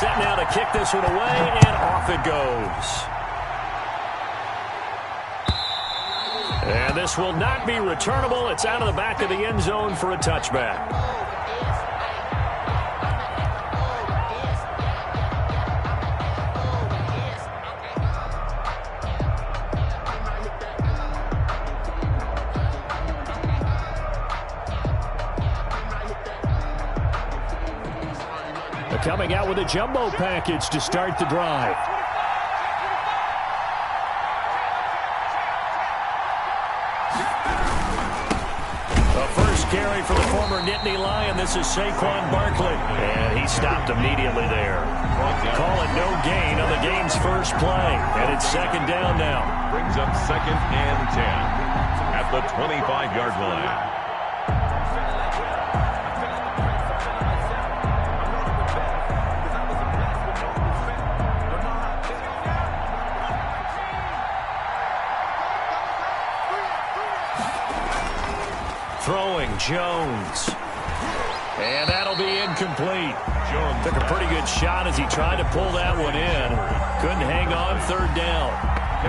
Set now to kick this one away, and off it goes. And this will not be returnable. It's out of the back of the end zone for a touchback. Coming out with a jumbo package to start the drive. The first carry for the former Nittany Lion. This is Saquon Barkley. And he stopped immediately there. Call it no gain on the game's first play. And it's second down now. Brings up 2nd and 10 at the 25-yard line. Throwing Jones. And that'll be incomplete. Jones took a pretty good shot as he tried to pull that one in. Couldn't hang on, third down.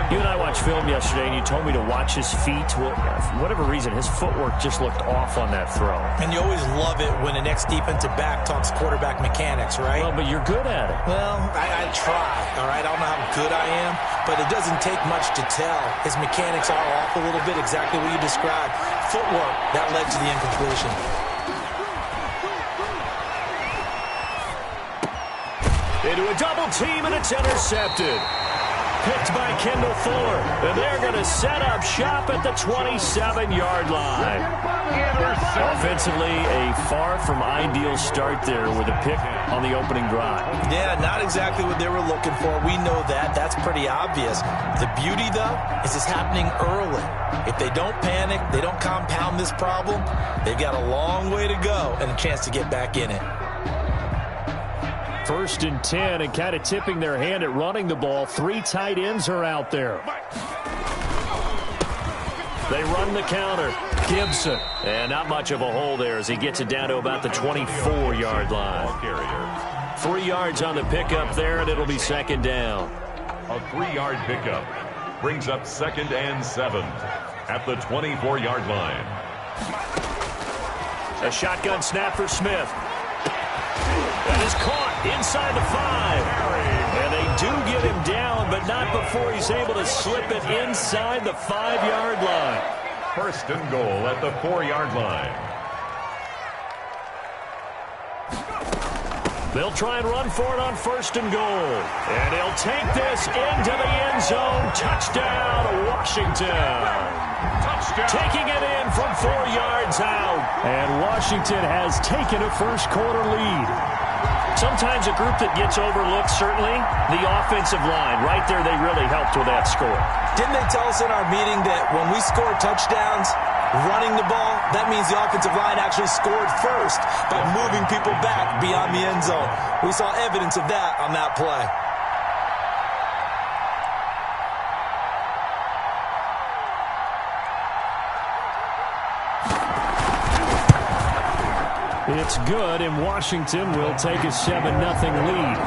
You and I watched film yesterday, and you told me to watch his feet. Well, for whatever reason, his footwork just looked off on that throw. And you always love it when the next defensive back talks quarterback mechanics, right? Well, but you're good at it. Well, I try, all right? I don't know how good I am, but it doesn't take much to tell. His mechanics are off a little bit, exactly what you described. Footwork, that led to the incompletion. Into a double team, and it's intercepted. Picked by Kendall Fuller. And they're going to set up shop at the 27-yard line. Offensively, a far from ideal start there with a pick on the opening drive. Yeah, not exactly what they were looking for. We know that. That's pretty obvious. The beauty, though, is it's happening early. If they don't panic, they don't compound this problem, they've got a long way to go and a chance to get back in it. 1st and 10, and kind of tipping their hand at running the ball. 3 tight ends are out there. They run the counter. Gibson. And not much of a hole there as he gets it down to about the 24-yard line. 3 yards on the pickup there, and it'll be second down. A 3-yard pickup brings up 2nd and 7 at the 24-yard line. A shotgun snap for Smith. That is caught inside the 5. And they do get him down, but not before he's able to slip it inside the 5-yard line. 1st and goal at the 4-yard line. They'll try and run for it on 1st and goal. And he'll take this into the end zone. Touchdown, Washington. Touchdown. Taking it in from 4 yards out. And Washington has taken a first-quarter lead. Sometimes a group that gets overlooked, certainly, the offensive line. Right there, they really helped with that score. Didn't they tell us in our meeting that when we score touchdowns, running the ball, that means the offensive line actually scored first by moving people back beyond the end zone. We saw evidence of that on that play. It's good, and Washington will take a 7-0 lead.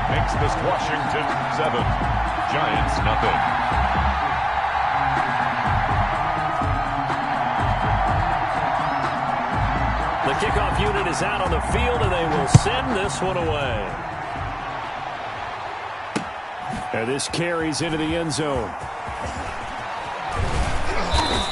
Makes this Washington 7, Giants 0. The kickoff unit is out on the field, and they will send this one away. And this carries into the end zone.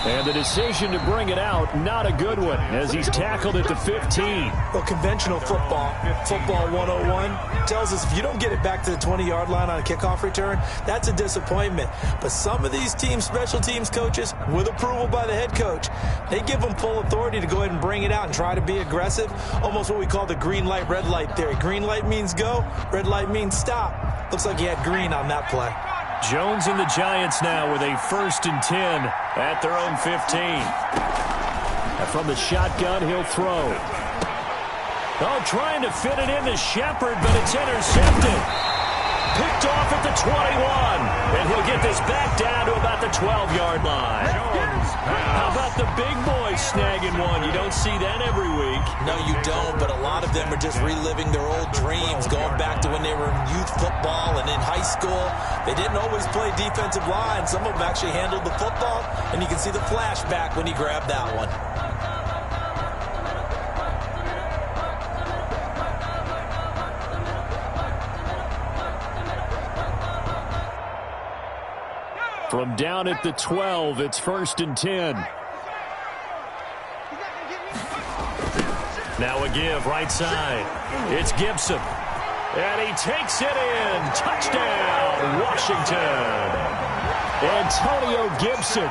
And the decision to bring it out, not a good one, as he's tackled at the 15. Well, conventional football 101, tells us if you don't get it back to the 20-yard line on a kickoff return, that's a disappointment. But some of these team special teams coaches, with approval by the head coach, they give them full authority to go ahead and bring it out and try to be aggressive, almost what we call the green light, red light theory. Green light means go, red light means stop. Looks like he had green on that play. Jones and the Giants now with a 1st and 10 at their own 15. And from the shotgun, he'll throw. Oh, trying to fit it into Shepard, but it's intercepted. Picked off at the 21. And he'll get this back down to about the 12-yard line. How about the big boys snagging one? You don't see that every week. No, you don't, but a lot of them are just reliving their old dreams, going back to when they were in youth football and in high school. They didn't always play defensive line. Some of them actually handled the football, and you can see the flashback when he grabbed that one. From down at the 12, it's 1st and 10. Now a give, right side. It's Gibson. And he takes it in. Touchdown, Washington. Antonio Gibson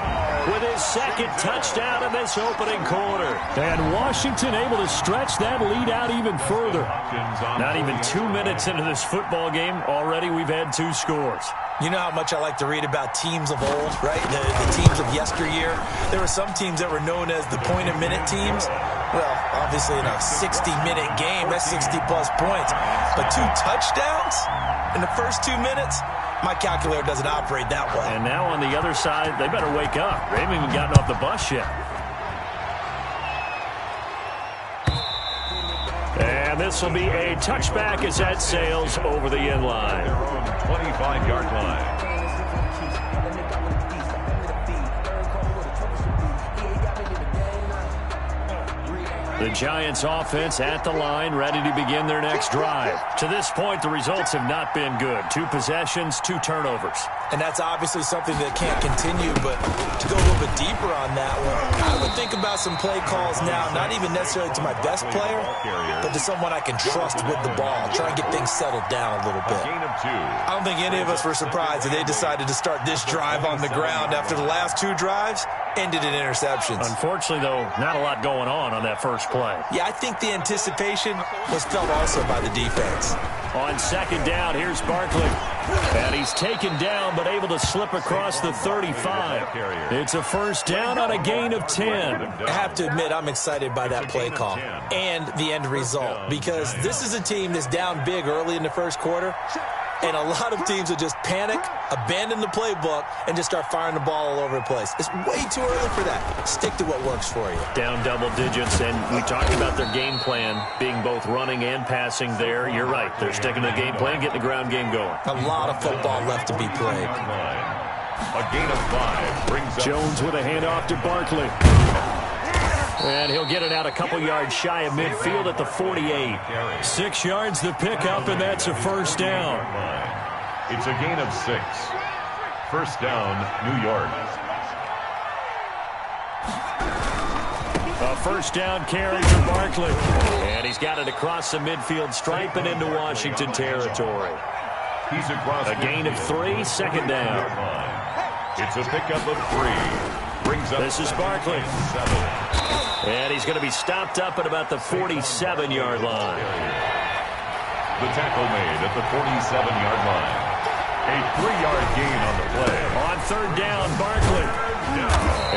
with his second touchdown in this opening quarter. And Washington able to stretch that lead out even further. Not even 2 minutes into this football game, already we've had 2 scores. You know how much I like to read about teams of old, right? The teams of yesteryear. There were some teams that were known as the point-a-minute teams. Well, obviously in a 60-minute game, that's 60-plus points. But 2 touchdowns in the first 2 minutes? My calculator doesn't operate that way. And now on the other side, they better wake up. They haven't even gotten off the bus yet. And this will be a touchback as that sails over the end line. 25-yard line. The Giants offense at the line, ready to begin their next drive. To this point, the results have not been good. 2 possessions, 2 turnovers. And that's obviously something that can't continue, but to go a little bit deeper on that one, I would think about some play calls now, not even necessarily to my best player, but to someone I can trust with the ball. Try and get things settled down a little bit. I don't think any of us were surprised that they decided to start this drive on the ground after the last 2 drives ended in interceptions. Unfortunately, though, not a lot going on that first play. Yeah, I think the anticipation was felt also by the defense. On second down, here's Barkley. And he's taken down, but able to slip across the 35. It's a first down on a gain of 10. I have to admit, I'm excited by that play call and the end result, because this is a team that's down big early in the first quarter, and a lot of teams will just panic, abandon the playbook, and just start firing the ball all over the place. It's way too early for that. Stick to what works for you. Down double digits, and we talked about their game plan being both running and passing there. You're right. They're sticking to the game plan, getting the ground game going. A lot of football left to be played. A gain of 5 brings up Jones with a handoff to Barkley. And he'll get it out a couple yards shy of midfield at the 48. 6 yards the pickup, and that's a first down. It's a gain of 6. First down, New York. A first down carry for Barkley. And he's got it across the midfield stripe and into Washington territory. He's across a gain of 3, second down. It's a pickup of 3. Brings up this is Barkley. And he's going to be stopped up at about the 47-yard line. The tackle made at the 47-yard line. A 3-yard gain on the play. On third down, Barkley.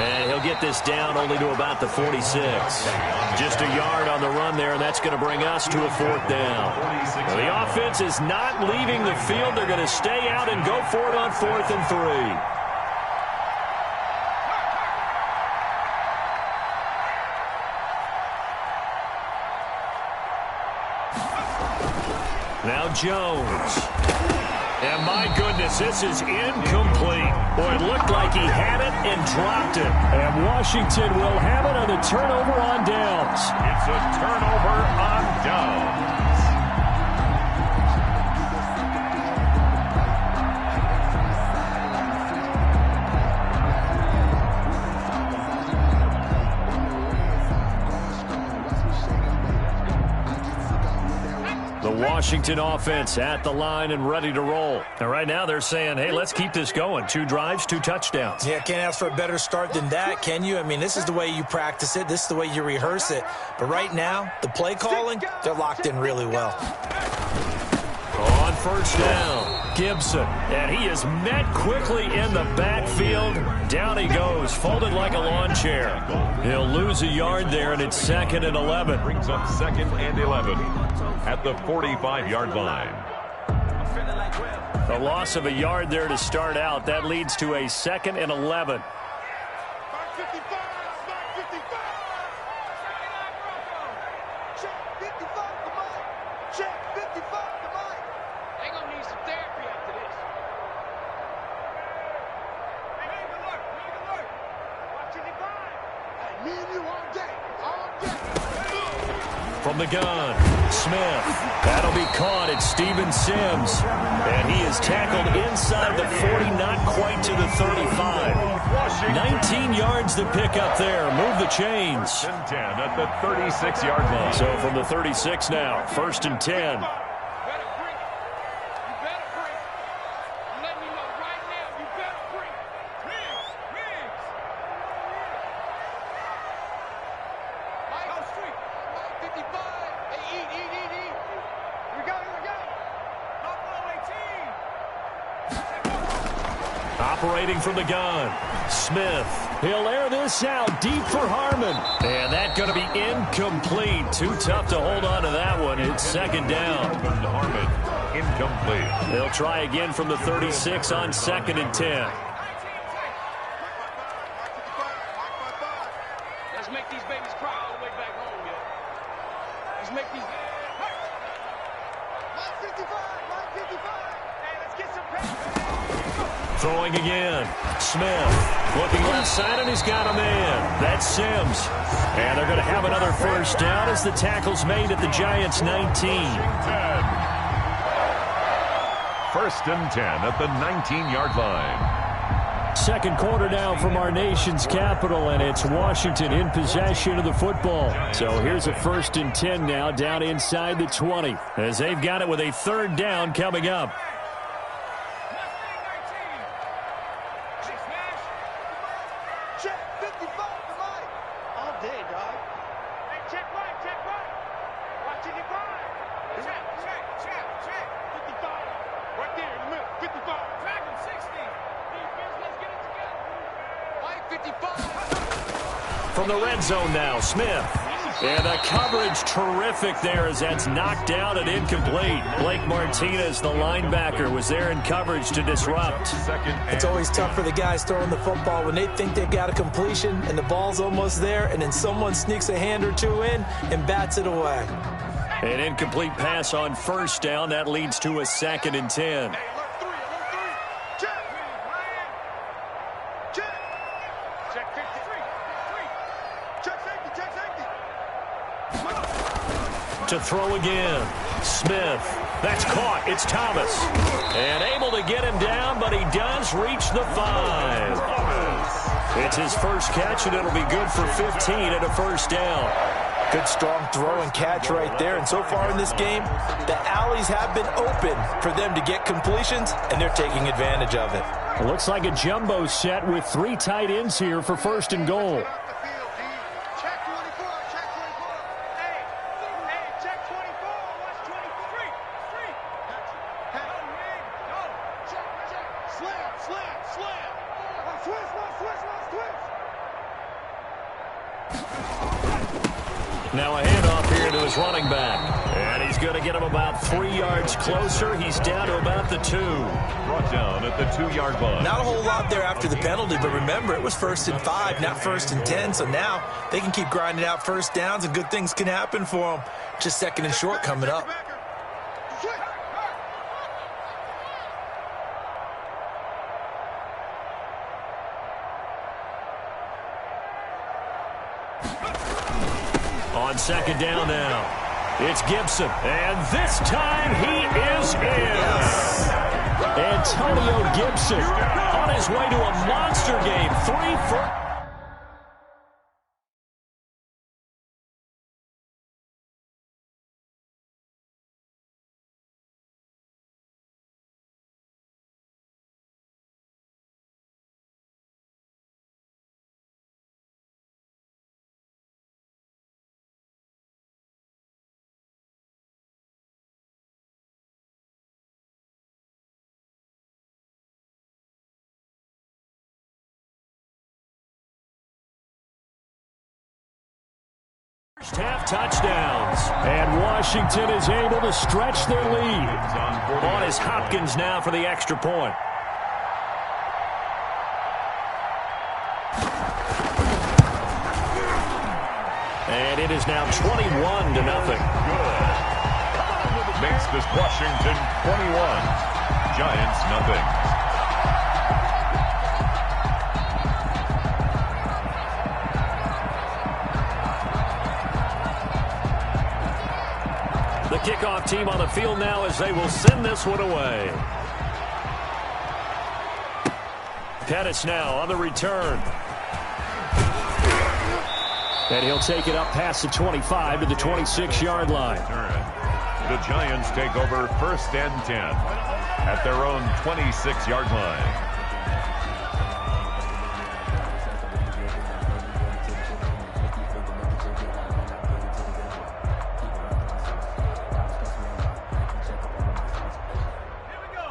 And he'll get this down only to about the 46. Just a yard on the run there, and that's going to bring us to a 4th down. Now, the offense is not leaving the field. They're going to stay out and go for it on 4th and 3. Now Jones. And my goodness, this is incomplete. Boy, it looked like he had it and dropped it. And Washington will have it on the turnover on downs. It's a turnover on downs. Washington offense at the line and ready to roll. And right now they're saying, hey, let's keep this going. 2 drives, 2 touchdowns. Yeah, can't ask for a better start than that, can you? I mean, this is the way you practice it. This is the way you rehearse it. But right now, the play calling, they're locked in really well. On first down, Gibson. And he is met quickly in the backfield. Down he goes, folded like a lawn chair. He'll lose a yard there, and it's 2nd and 11. Brings up 2nd and 11 at the 45-yard line. A loss of a yard there to start out. That leads to a 2nd and 11. From the gun, Smith. That'll be caught. It's Steven Sims. And he is tackled inside the 40, not quite to the 35. 19 yards to pick up there. Move the chains. 10 at the 36-yard line. So from the 36 now, 1st and 10. Operating from the gun, Smith. He'll air this out deep for Harmon. And that's going to be incomplete. Too tough to hold on to that one. It's 2nd down. Harmon, incomplete. They'll try again from the 36 on 2nd and 10. Let's make these babies cry all the way back home, yeah. Let's make these... Line 55, line 55. Hey, let's get some pressure. Throwing again. Smith looking left side, and he's got a man. That's Sims. And they're going to have another 1st down as the tackle's made at the Giants' 19. 1st and 10 at the 19-yard line. 2nd quarter now from our nation's capital, and it's Washington in possession of the football. So here's a 1st and 10 now down inside the 20 as they've got it with a 3rd down coming up. From the red zone now, Smith. And the coverage terrific there as that's knocked down and incomplete. Blake Martinez, the linebacker, was there in coverage to disrupt. It's always tough for the guys throwing the football when they think they've got a completion and the ball's almost there, and then someone sneaks a hand or two in and bats it away. An incomplete pass on 1st down. That leads to a 2nd and 10. To throw again. Smith. That's caught. It's Thomas. And able to get him down, but he does reach the 5. It's his first catch, and it'll be good for 15 at a 1st down. Good strong throw and catch right there. And so far in this game, the alleys have been open for them to get completions, and they're taking advantage of it. It looks like a jumbo set with 3 tight ends here for 1st and goal. Now a handoff here to his running back. And he's going to get him about 3 yards closer. He's down to about the 2. Brought down at the 2-yard line. Not a whole lot there after the penalty, but remember, it was 1st and 5, not 1st and 10. So now they can keep grinding out 1st downs, and good things can happen for them. Just 2nd and short coming up. On 2nd down now, it's Gibson, and this time he is in. Antonio Gibson on his way to a monster game. 3 for... First half touchdowns, and Washington is able to stretch their lead. On is Hopkins now for the extra point. And it is now 21-0. Makes this Washington 21. Giants nothing. kickoff team on the field now as they will send this one away. Pettis now on the return. And he'll take it up past the 25 to the 26-yard line. The Giants take over 1st and 10 at their own 26-yard line.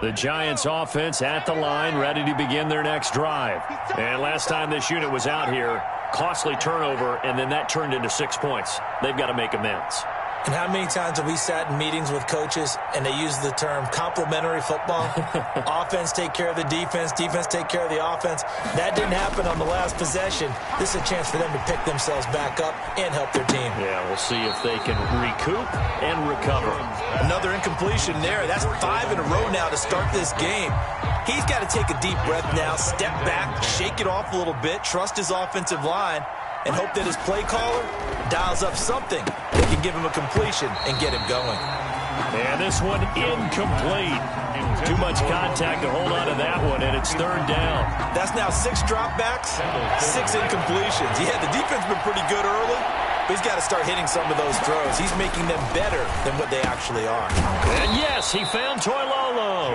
The Giants offense at the line, ready to begin their next drive. And last time this unit was out here, costly turnover, and then that turned into 6 points. They've got to make amends. And how many times have we sat in meetings with coaches and they use the term complementary football? Offense take care of the defense, defense take care of the offense. That didn't happen on the last possession. This is a chance for them to pick themselves back up and help their team. Yeah, we'll see if they can recoup and recover. Another incompletion there. That's 5 in a row now to start this game. He's got to take a deep breath now, step back, shake it off a little bit, trust his offensive line, and hope that his play caller dials up something that can give him a completion and get him going. And this one incomplete. Too much contact to hold on to that one, and it's 3rd down. That's now 6 dropbacks, 6 incompletions. Yeah, the defense been pretty good early, but he's got to start hitting some of those throws. He's making them better than what they actually are. And yes, he found Toilolo.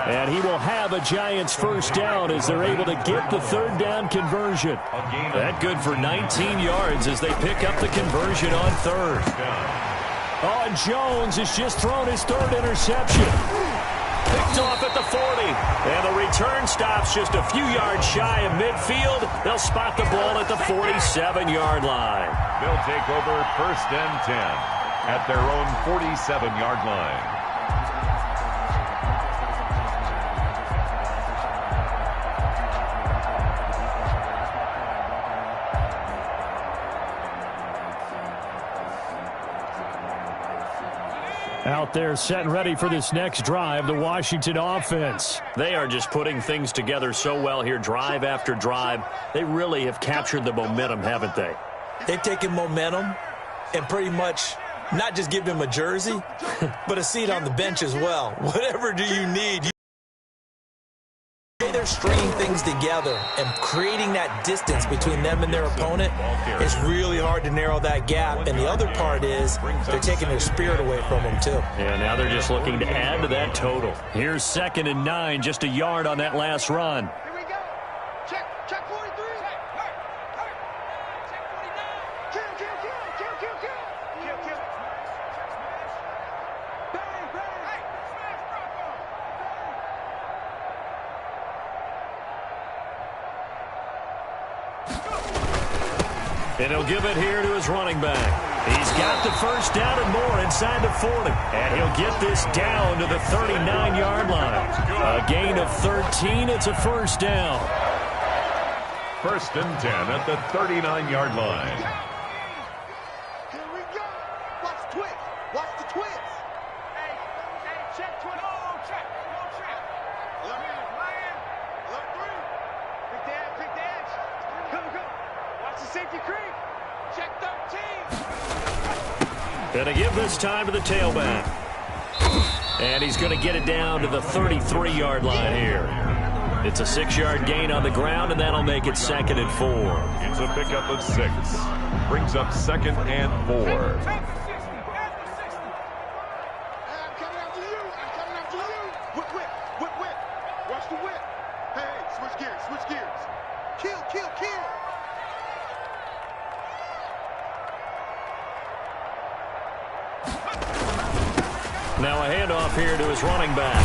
And he will have a Giants 1st down as they're able to get the 3rd down conversion. That good for 19 yards as they pick up the conversion on 3rd. Oh, and Jones has just thrown his 3rd interception. Picked off at the 40. And the return stops just a few yards shy of midfield. They'll spot the ball at the 47-yard line. They'll take over 1st and 10 at their own 47-yard line. Out there set and ready for this next drive, the Washington offense. They are just putting things together so well here, drive after drive. They really have captured the momentum, haven't they? They've taken momentum and pretty much not just given him a jersey, but a seat on the bench as well. Whatever do you need? They're stringing things together and creating that distance between them and their opponent. It's really hard to narrow that gap. And the other part is they're taking their spirit away from them, too. Yeah, now they're just looking to add to that total. Here's 2nd and 9, just a yard on that last run. Here we go. Check 43. Check 49. Kill. Bang, bang. Hey, smash Bronco. And he'll give it here to his running back. He's got the 1st down and more inside the 40. And he'll get this down to the 39-yard line. A gain of 13. It's a 1st down. 1st and 10 at the 39-yard line. Here we go. Watch the twist. Watch the twist. Hey, check 20. No check. Alert 3. Pick the edge. Come. Watch the safety creep. Check 13. Gonna give this time to the tailback. And he's going to get it down to the 33-yard line here. It's a 6-yard gain on the ground, and that'll make it 2nd and 4. It's a pickup of 6. Brings up 2nd and 4. I'm coming after you. Whip. Watch the whip. Hey, switch gears. Kill. Now a handoff here to his running back.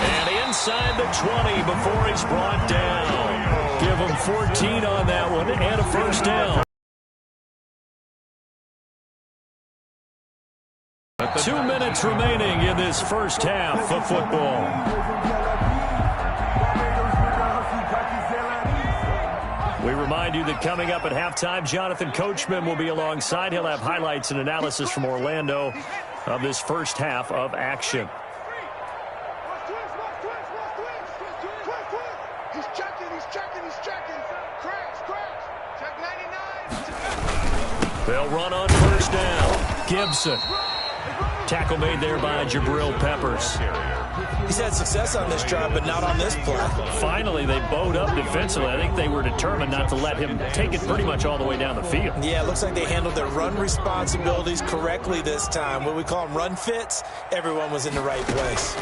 And inside the 20 before he's brought down. Give him 14 on that one and a 1st down. 2 minutes remaining in this 1st half of football. We remind you that coming up at halftime, Jonathan Coachman will be alongside. He'll have highlights and analysis from Orlando of this 1st half of action. He's checking. Crash. Check 99. They'll run on 1st down. Gibson Tackle made there by Jabril Peppers. He's had success on this drive, but not on this play. Finally, they bowed up defensively. I think they were determined not to let him take it pretty much all the way down the field. Yeah, it looks like they handled their run responsibilities correctly this time. What we call them run fits, everyone was in the right place.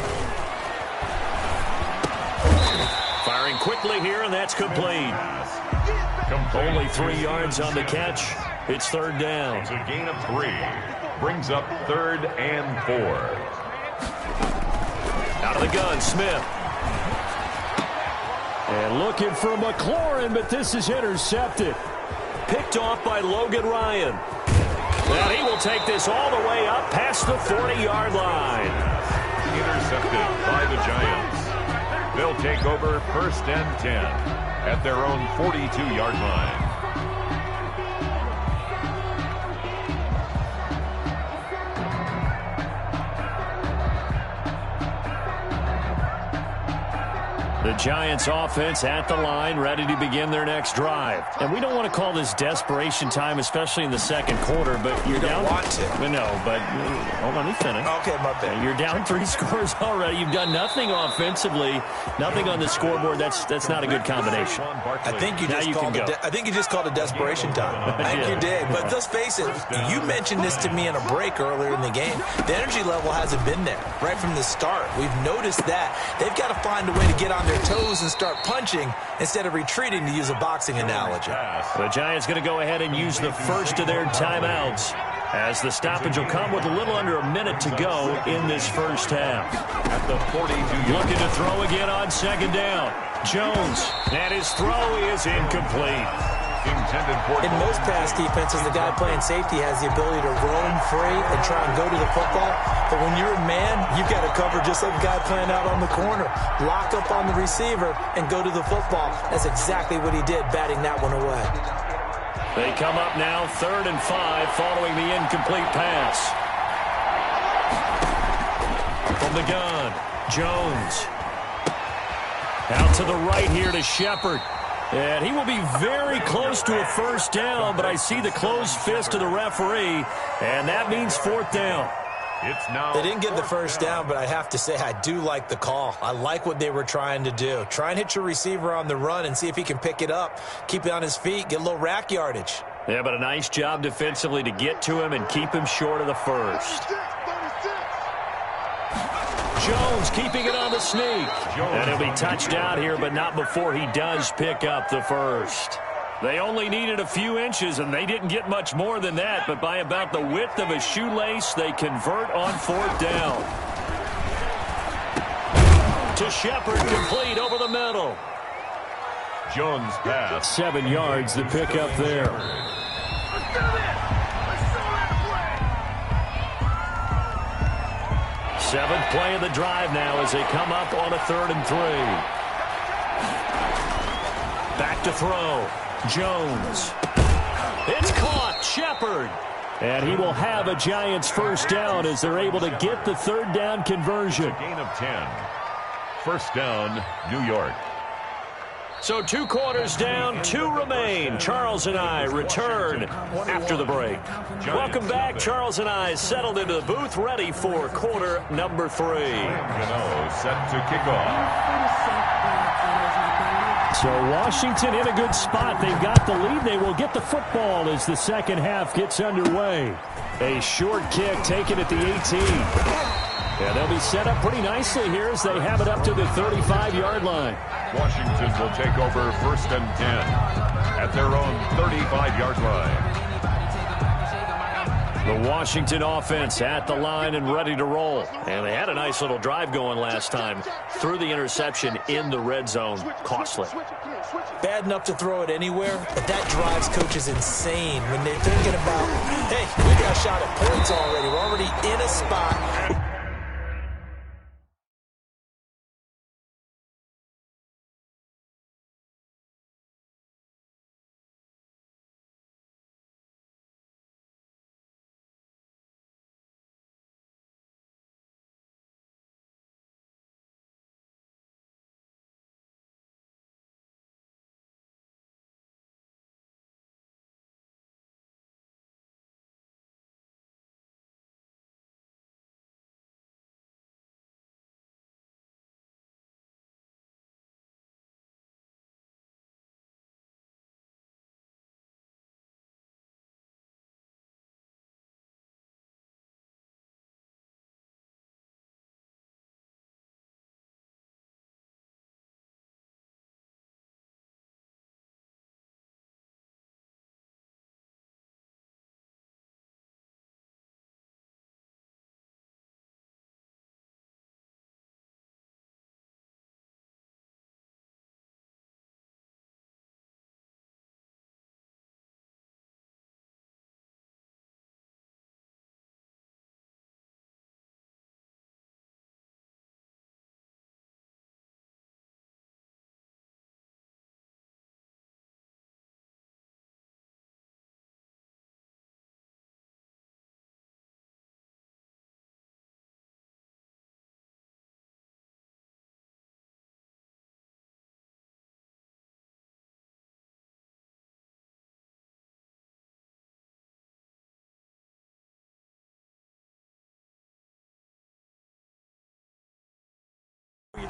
Firing quickly here, and that's complete. Only 3 yards on the catch. It's third down. It's a gain of 3. Brings up 3rd and 4. Out of the gun, Smith. And looking for McLaurin, but this is intercepted. Picked off by Logan Ryan. And he will take this all the way up past the 40-yard line. Intercepted by the Giants. They'll take over 1st and 10 at their own 42-yard line. The Giants offense at the line, ready to begin their next drive. And we don't want to call this desperation time, especially in the second quarter, but you're down. You don't want to. No, but hold on, let me finish. Okay, my bad. You're down 3 scores already. You've done nothing offensively, nothing on the scoreboard. That's not a good combination. I think you just called it desperation time. I think you did. But let's face it, you mentioned this to me in a break earlier in the game. The energy level hasn't been there right from the start. We've noticed that. They've got to find a way to get on their toes and start punching instead of retreating, to use a boxing analogy. The Giants going to go ahead and use the first of their timeouts, as the stoppage will come with a little under a minute to go in this first half. At the 42, looking to throw again on second down. Jones, and his throw is incomplete. In most pass defenses, the guy playing safety has the ability to roam free and try and go to the football. But when you're a man, you've got to cover just like a guy playing out on the corner. Lock up on the receiver and go to the football. That's exactly what he did, batting that one away. They come up now 3rd and 5 following the incomplete pass. From the gun, Jones. Out to the right here to Shepard. And he will be very close to a first down, but I see the closed fist of the referee, and that means 4th down. It's now. They didn't get the first down, but I have to say I do like the call. I like what they were trying to do. Try and hit your receiver on the run and see if he can pick it up. Keep it on his feet, get a little rack yardage. Yeah, but a nice job defensively to get to him and keep him short of the first. Jones keeping it on the sneak. And he'll be touched out here, but not before he does pick up the first. They only needed a few inches, and they didn't get much more than that, but by about the width of a shoelace, they convert on 4th down. To Shepard, complete over the middle. Jones pass. 7 yards, the pickup there. 7th play of the drive now as they come up on a 3rd and 3. Back to throw. Jones. It's caught. Shepard. And he will have a Giants first down as they're able to get the 3rd down conversion. Gain of 10. First down, New York. So 2 quarters down, 2 remain. Charles and I return after the break. Welcome back. Charles and I settled into the booth, ready for quarter number 3. Set to kick off. So Washington in a good spot. They've got the lead. They will get the football as the second half gets underway. A short kick taken at the 18. Yeah, they'll be set up pretty nicely here as they have it up to the 35-yard line. Washington will take over 1st and 10 at their own 35-yard line. The Washington offense at the line and ready to roll. And they had a nice little drive going last time. Threw the interception in the red zone. Costly. Bad enough to throw it anywhere, but that drives coaches insane when they're thinking about, hey, we got a shot at points already. We're already in a spot.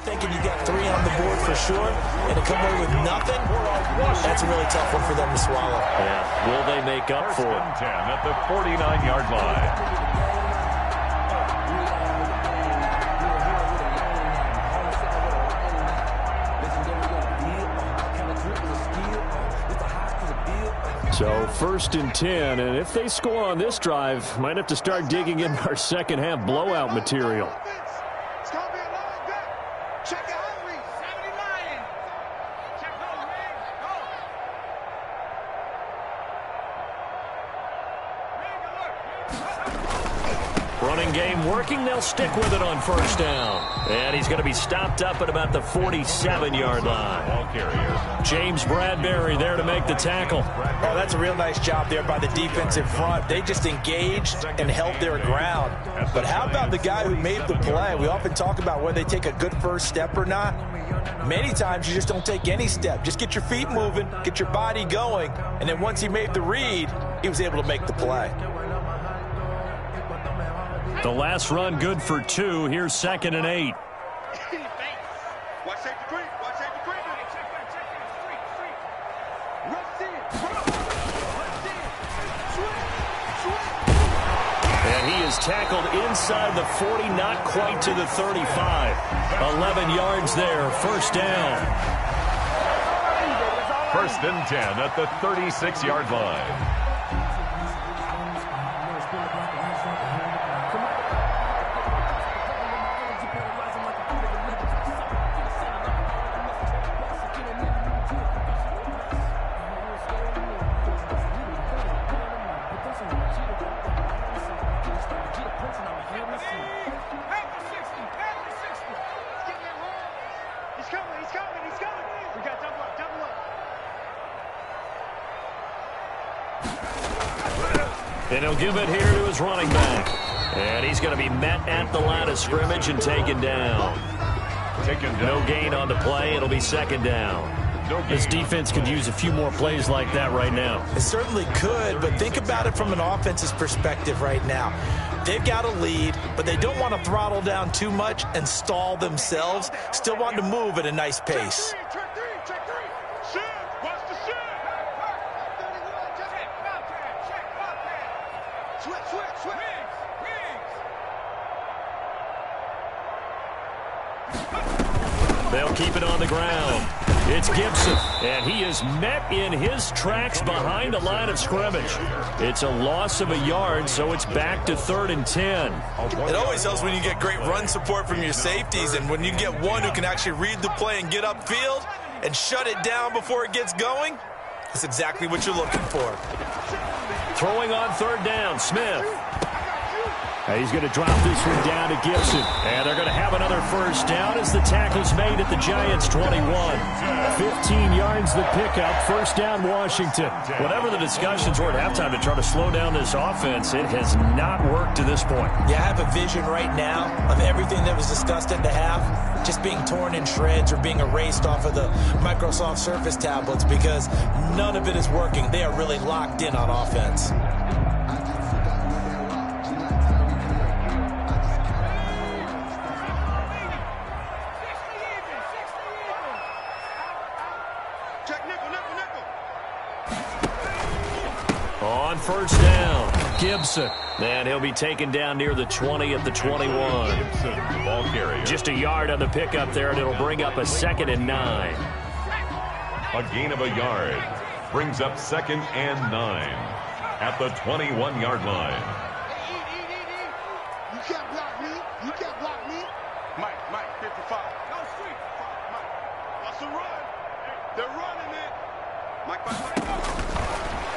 thinking you got 3 on the board for sure, and to come away with nothing, that's a really tough one for them to swallow. Yeah, will they make up for it? 10 at the 49-yard line. So 1st and 10, and if they score on this drive, might have to start digging in our second half blowout material. It's going to be a long day. Check it out, Reed. 79. Check those legs. Go. Running game working. They'll stick with it on 1st down. And he's going to be stopped up at about the 47-yard line. Ball carrier. James Bradbury there to make the tackle. Oh, that's a real nice job there by the defense in front. They just engaged and held their ground. But how about the guy who made the play? We often talk about whether they take a good first step or not. Many times you just don't take any step. Just get your feet moving, get your body going, and then once he made the read, he was able to make the play. The last run good for 2. Here's 2nd and 8. Watch safety green. Watch safety green. Check that. Street. Rush in. And he is tackled inside the 40, not quite to the 35. 11 yards there, 1st down. 1st and 10 at the 36-yard line. And he'll give it here to his running back. And he's going to be met at the line of scrimmage and taken down. No gain on the play. It'll be 2nd down. This defense could use a few more plays like that right now. It certainly could, but think about it from an offense's perspective right now. They've got a lead, but they don't want to throttle down too much and stall themselves. Still want to move at a nice pace. Check three. Shit. Watch the shit. Switch. They'll keep it on the ground. It's Gibson, and he is met in his tracks behind the line of scrimmage. It's a loss of a yard, so it's back to 3rd and 10. It always helps when you get great run support from your safeties, and when you get one who can actually read the play and get upfield and shut it down before it gets going, that's exactly what you're looking for. Throwing on 3rd down, Smith. He's going to drop this one down to Gibson. And they're going to have another 1st down as the tackle's made at the Giants' 21. 15 yards the pickup. 1st down, Washington. Whatever the discussions were at halftime to try to slow down this offense, it has not worked to this point. Yeah, I have a vision right now of everything that was discussed at the half just being torn in shreds or being erased off of the Microsoft Surface tablets because none of it is working. They are really locked in on offense. On 1st down, Gibson. And he'll be taken down near the 20 at the 21. Gibson, the ball carrier. Just a yard on the pickup there, and it'll bring up a 2nd and 9. A gain of a yard. Brings up 2nd and 9 at the 21-yard line. You can't block me. Mike, 55. No street. Mike, that's a run. They're running it. Mike.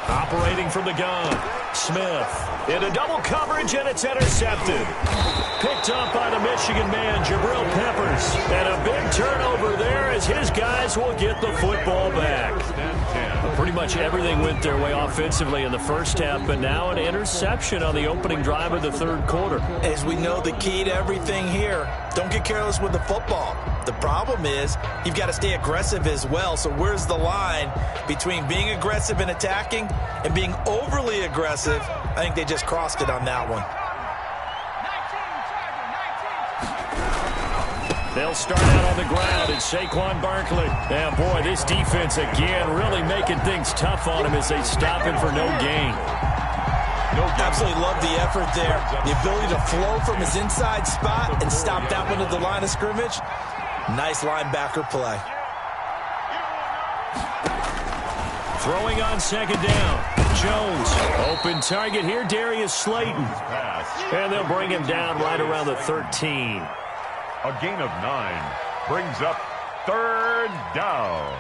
Operating from the gun, Smith into double coverage, and it's intercepted. Picked up by the Michigan man, Jabril Peppers. And a big turnover there as his guys will get the football back. Pretty much everything went their way offensively in the 1st half, but now an interception on the opening drive of the 3rd quarter. As we know, the key to everything here, don't get careless with the football. The problem is you've got to stay aggressive as well. So where's the line between being aggressive and attacking and being overly aggressive? I think they just crossed it on that one. They'll start out on the ground. It's Saquon Barkley. And, boy, this defense, again, really making things tough on him as they stop him for no gain. Absolutely love the effort there. The ability to flow from his inside spot and stop that one at the line of scrimmage. Nice linebacker play. Throwing on second down. Jones, open target here, Darius Slayton. And they'll bring him down right around the 13. A gain of 9 brings up third down.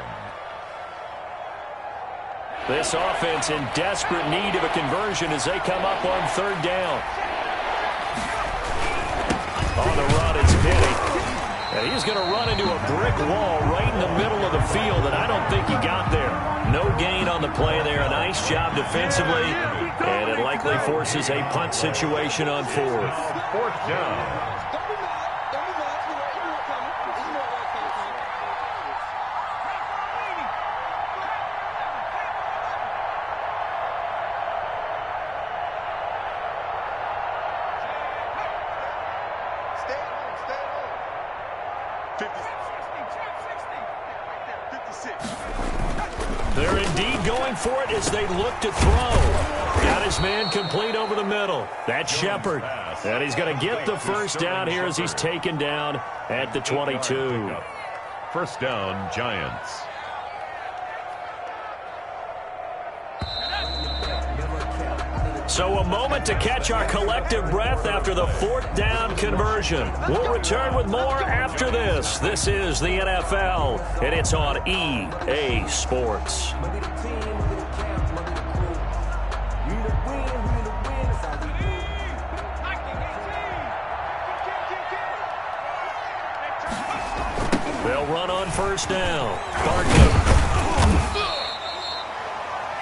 This offense in desperate need of a conversion as they come up on third down. On the run, it's Penny. And he's going to run into a brick wall right in the middle of the field, and I don't think he got there. No gain on the play there. A nice job defensively, and it likely forces a punt situation on fourth. Fourth down. They're indeed going for it as they look to throw. Got his man complete over the middle. That's Shepard. And he's going to get the first down here as he's taken down at the 22. First down, Giants. So a moment to catch our collective breath after the fourth down conversion. We'll return with more after this. This is the NFL, and it's on EA Sports. They'll run on first down. Barkley.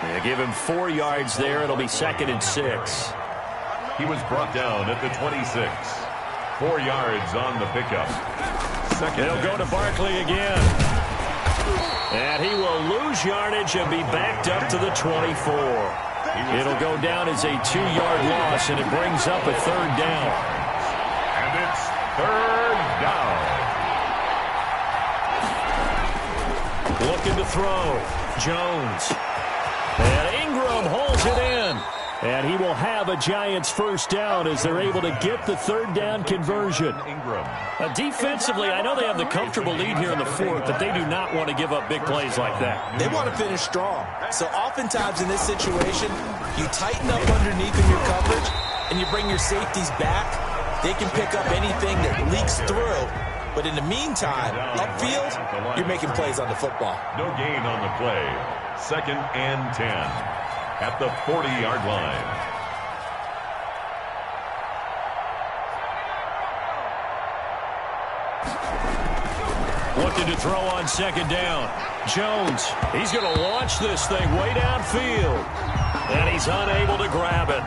They give him 4 yards there. It'll be 2nd and 6. He was brought down at the 26. 4 yards on the pickup. They'll go to Barkley again. And he will lose yardage and be backed up to the 24. It'll go down as a 2-yard loss, and it brings up a third down. And it's third down. Looking to throw. Jones. And Ingram holds it in. And he will have a Giants first down as they're able to get the third down conversion. Ingram. Defensively, I know they have the comfortable lead here in the fourth, but they do not want to give up big plays like that. They want to finish strong. So oftentimes in this situation, you tighten up underneath in your coverage and you bring your safeties back. They can pick up anything that leaks through. But in the meantime, upfield, you're making plays on the football. No gain on the play. 2nd and 10 at the 40-yard line. Looking to throw on second down. Jones, he's going to launch this thing way downfield. And he's unable to grab it.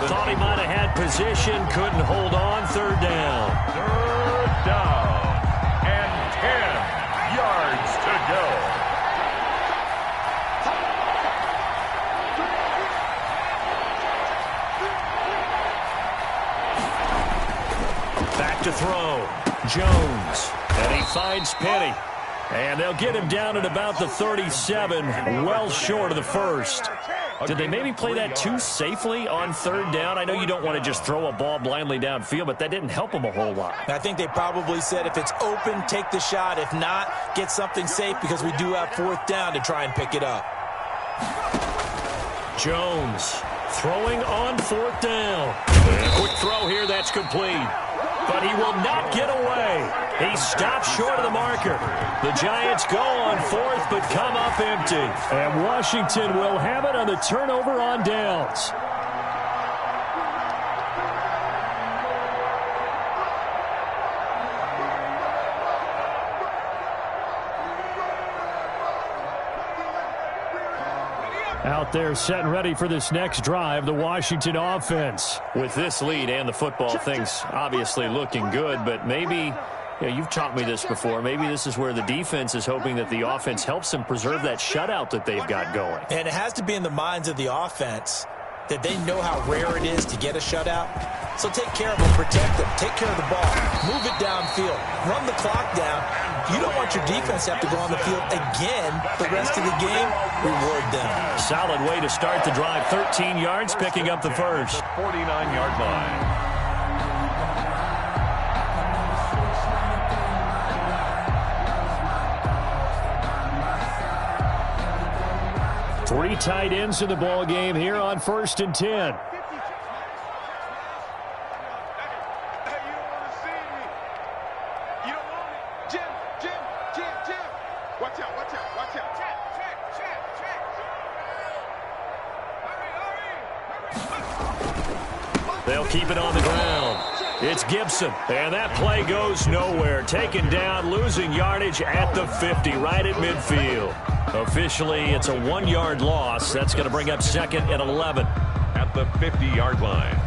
Thought he might have had position, couldn't hold on. Third down. Third down. And 10 yards to go. Back to throw. Jones. And he finds Penny. And they'll get him down at about the 37, well short of the first. Did they maybe play that too safely on third down? I know you don't want to just throw a ball blindly downfield, but that didn't help them a whole lot. I think they probably said if it's open, take the shot. If not, get something safe because we do have fourth down to try and pick it up. Jones throwing on fourth down. And a quick throw here, that's complete. But he will not get away. He stops short of the marker. The Giants go on fourth, but come up empty. And Washington will have it on the turnover on downs. Out there set and ready for this next drive, the Washington offense. With this lead and the football, things obviously looking good, but maybe, you've taught me this before, maybe this is where the defense is hoping that the offense helps them preserve that shutout that they've got going. And it has to be in the minds of the offense. that they know how rare it is to get a shutout. So take care of them, protect them, take care of the ball, move it downfield, run the clock down. You don't want your defense to have to go on the field again the rest of the game. Reward them. Solid way to start the drive. 13 yards, picking up the first. 49-yard line. Three tight ends in the ball game here on 1st and 10. They'll keep it on the ground. It's Gibson, and that play goes nowhere. Taken down, losing yardage at the 50, right at midfield. Officially, it's a 1-yard loss. That's going to bring up 2nd and 11. At the 50-yard line.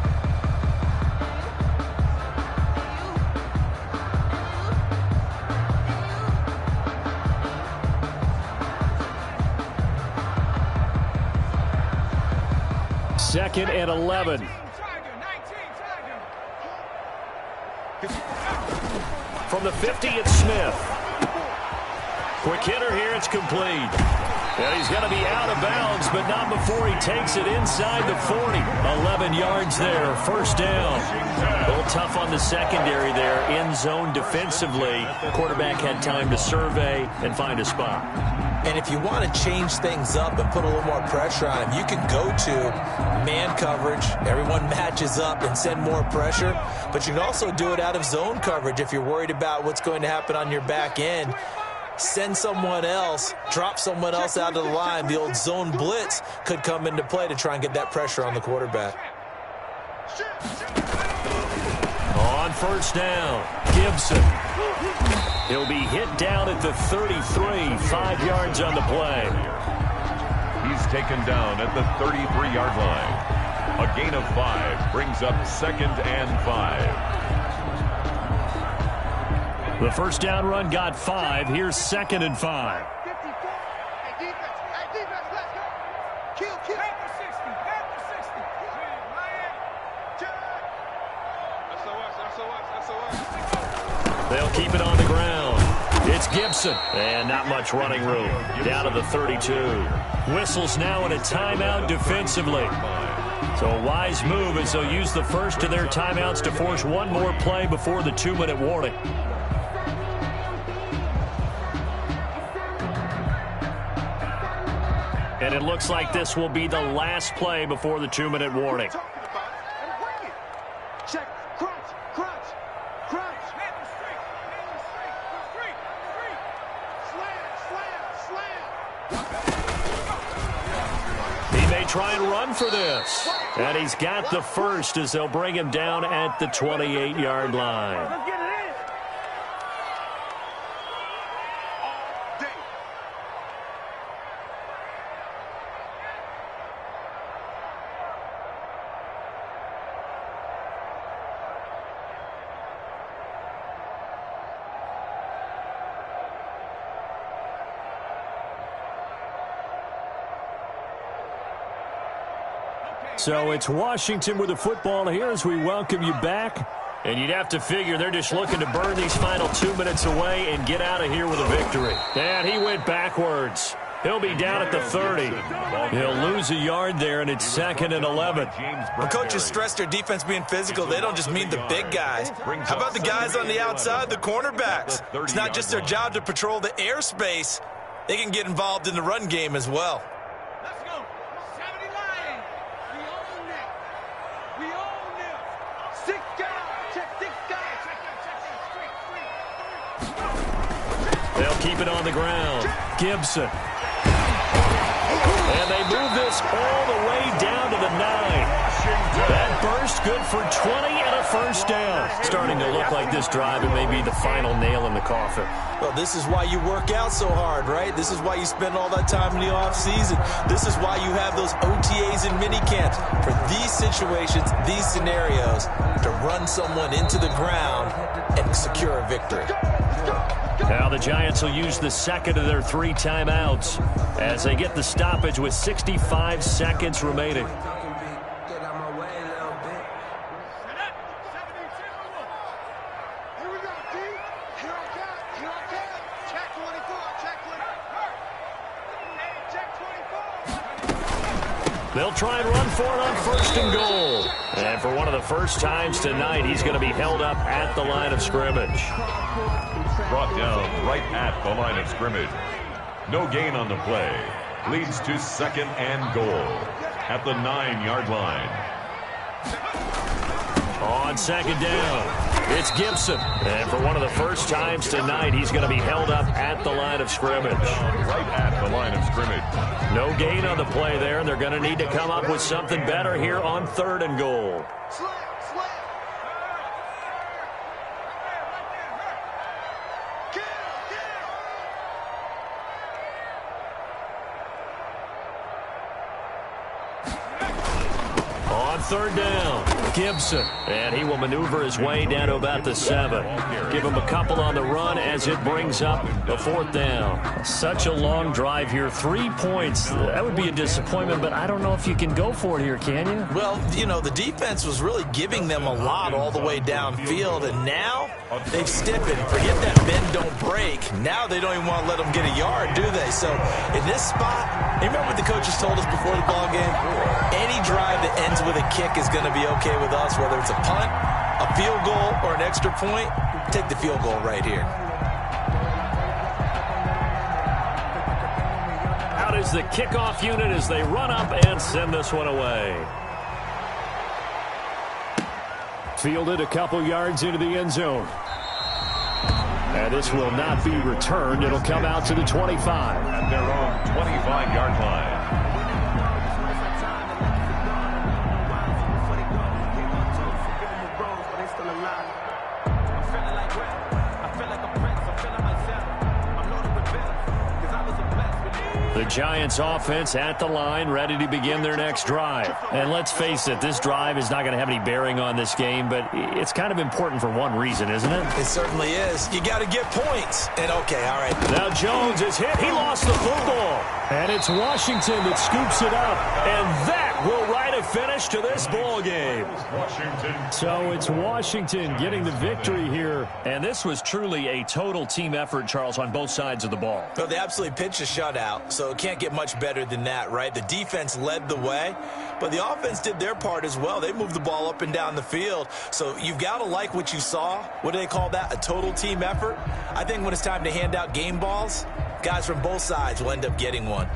Second and 11. From the 50, it's Smith. Quick hitter here, it's complete. And he's going to be out of bounds, but not before he takes it inside the 40. 11 yards there, first down. A little tough on the secondary there, end zone defensively. Quarterback had time to survey and find a spot. And if you want to change things up and put a little more pressure on him, you can go to man coverage. Everyone matches up and send more pressure. But you can also do it out of zone coverage if you're worried about what's going to happen on your back end. Send someone else, drop someone else out of the line. The old zone blitz could come into play to try and get that pressure on the quarterback. On first down, Gibson. He'll be hit down at the 33, 5 yards on the play. He's taken down at the 33-yard line. A gain of 5 brings up 2nd and 5. The first down run got 5. Here's 2nd and 5. They'll keep it on the ground. It's Gibson, and not much running room. Down to the 32. Whistles now in a timeout defensively. So a wise move as they'll use the first of their timeouts to force one more play before the 2-minute warning. And it looks like this will be the last play before the 2-minute warning. Check, crunch, crunch, crunch. Slam. He may try and run for this. And he's got the first as they'll bring him down at the 28-yard line. Let's get it in. So it's Washington with the football here as we welcome you back. And you'd have to figure they're just looking to burn these final 2 minutes away and get out of here with a victory. And he went backwards. He'll be down at the 30. He'll lose a yard there, and it's 2nd and 11. When coaches stress their defense being physical, they don't just mean the big guys. How about the guys on the outside, the cornerbacks? It's not just their job to patrol the airspace. They can get involved in the run game as well. Let's go. 70 Lions. We own it. We own it. 6 guys. Check 6 guys. Check that. They'll keep it on the ground. Gibson. And they move this all the way down to the 9. That burst good for 20 and a first down. Starting to look like this drive, it may be the final nail in the coffin. Well, this is why you work out so hard, right? This is why you spend all that time in the offseason. This is why you have those OTAs and mini camps. For these situations, these scenarios, to run someone into the ground and secure a victory. Now the Giants will use the second of their 3 timeouts as they get the stoppage with 65 seconds remaining. Check 24. Check 24. Check 24. They'll try and run for it on first and goal. And for one of the first times tonight, he's going to be held up at the line of scrimmage. Brought down right at the line of scrimmage. No gain on the play. Leads to second and goal at the 9-yard line. On second down, it's Gibson. And for one of the first times tonight, he's going to be held up at the line of scrimmage. Right at the line of scrimmage. No gain on the play there, and they're going to need to come up with something better here on third and goal. On third down, Gibson. And he will maneuver his way down to about the 7. Give him a couple on the run as it brings up the 4th down. Such a long drive here. 3 points. That would be a disappointment, but I don't know if you can go for it here, can you? Well, you know, the defense was really giving them a lot all the way downfield, and now they've stiffened. Forget that bend, don't break. Now they don't even want to let them get a yard, do they? So in this spot, you remember what the coaches told us before the ball game? Any drive that ends with a kick is going to be okay with us, whether it's a punt, a field goal, or an extra point. Take the field goal right here. Out is the kickoff unit as they run up and send this one away. Fielded a couple yards into the end zone. And this will not be returned. It'll come out to the 25. At their own 25-yard line. The Giants offense at the line, ready to begin their next drive. And let's face it, this drive is not going to have any bearing on this game, but it's kind of important for one reason, isn't it? It certainly is. You got to get points. And okay, all right. Now Jones is hit. He lost the football. And it's Washington that scoops it up. And that will write a finish to this ball game. Washington. So it's Washington getting the victory here. And this was truly a total team effort, Charles, on both sides of the ball. Well, they absolutely pitched a shutout, so it can't get much better than that, right? The defense led the way, but the offense did their part as well. They moved the ball up and down the field. So you've got to like what you saw. What do they call that? A total team effort? I think when it's time to hand out game balls, guys from both sides will end up getting one.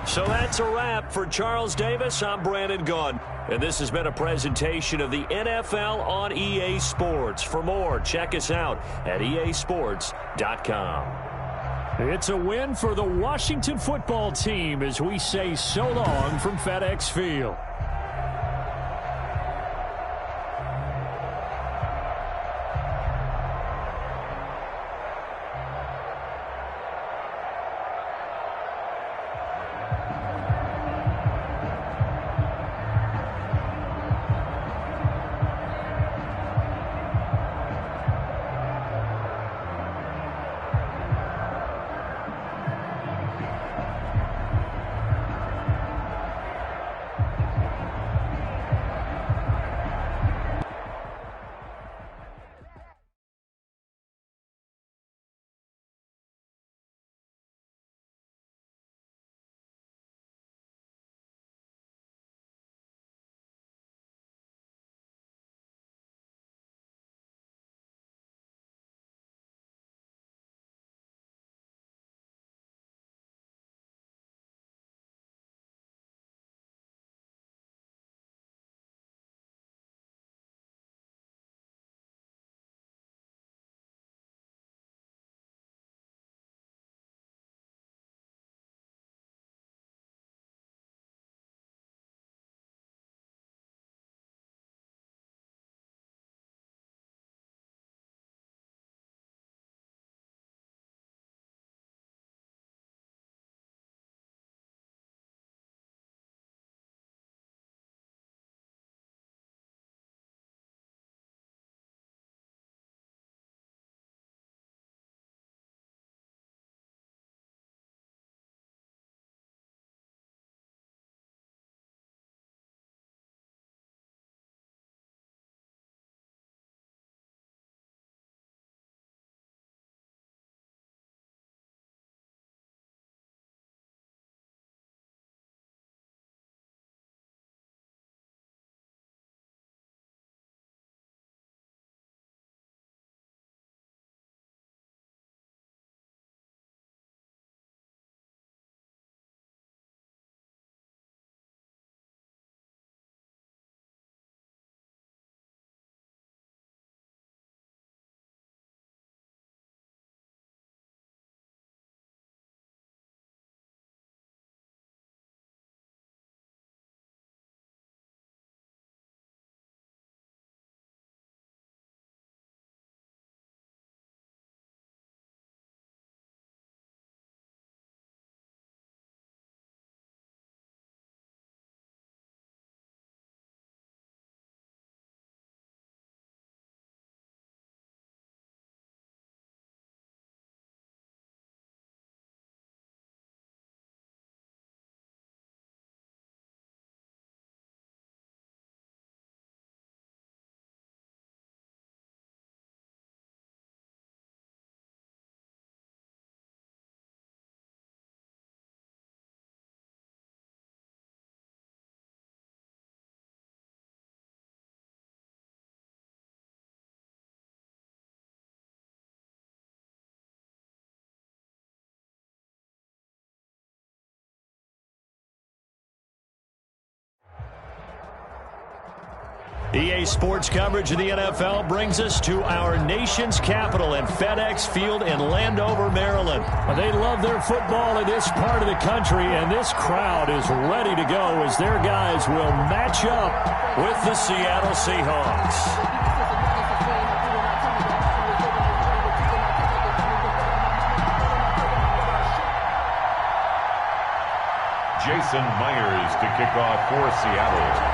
So that's a wrap for Charles Davis. I'm Brandon Gunn. And this has been a presentation of the NFL on EA Sports. For more, check us out at easports.com. It's a win for the Washington football team as we say so long from FedEx Field. EA Sports coverage of the NFL brings us to our nation's capital at FedEx Field in Landover, Maryland. They love their football in this part of the country, and this crowd is ready to go as their guys will match up with the Seattle Seahawks. Jason Myers to kick off for Seattle.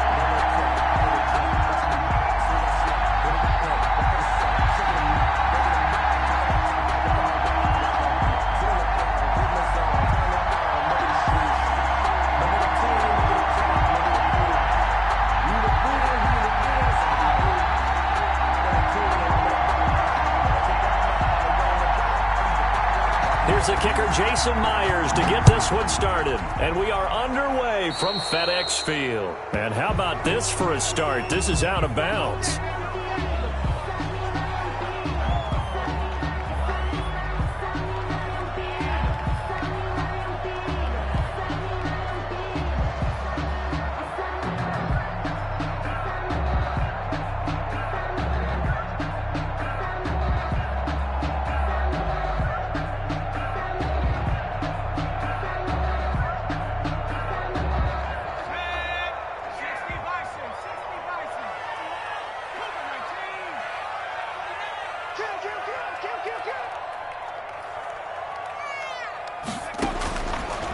Here's the kicker, Jason Myers, to get this one started. And we are underway from FedEx Field. And how about this for a start? This is out of bounds.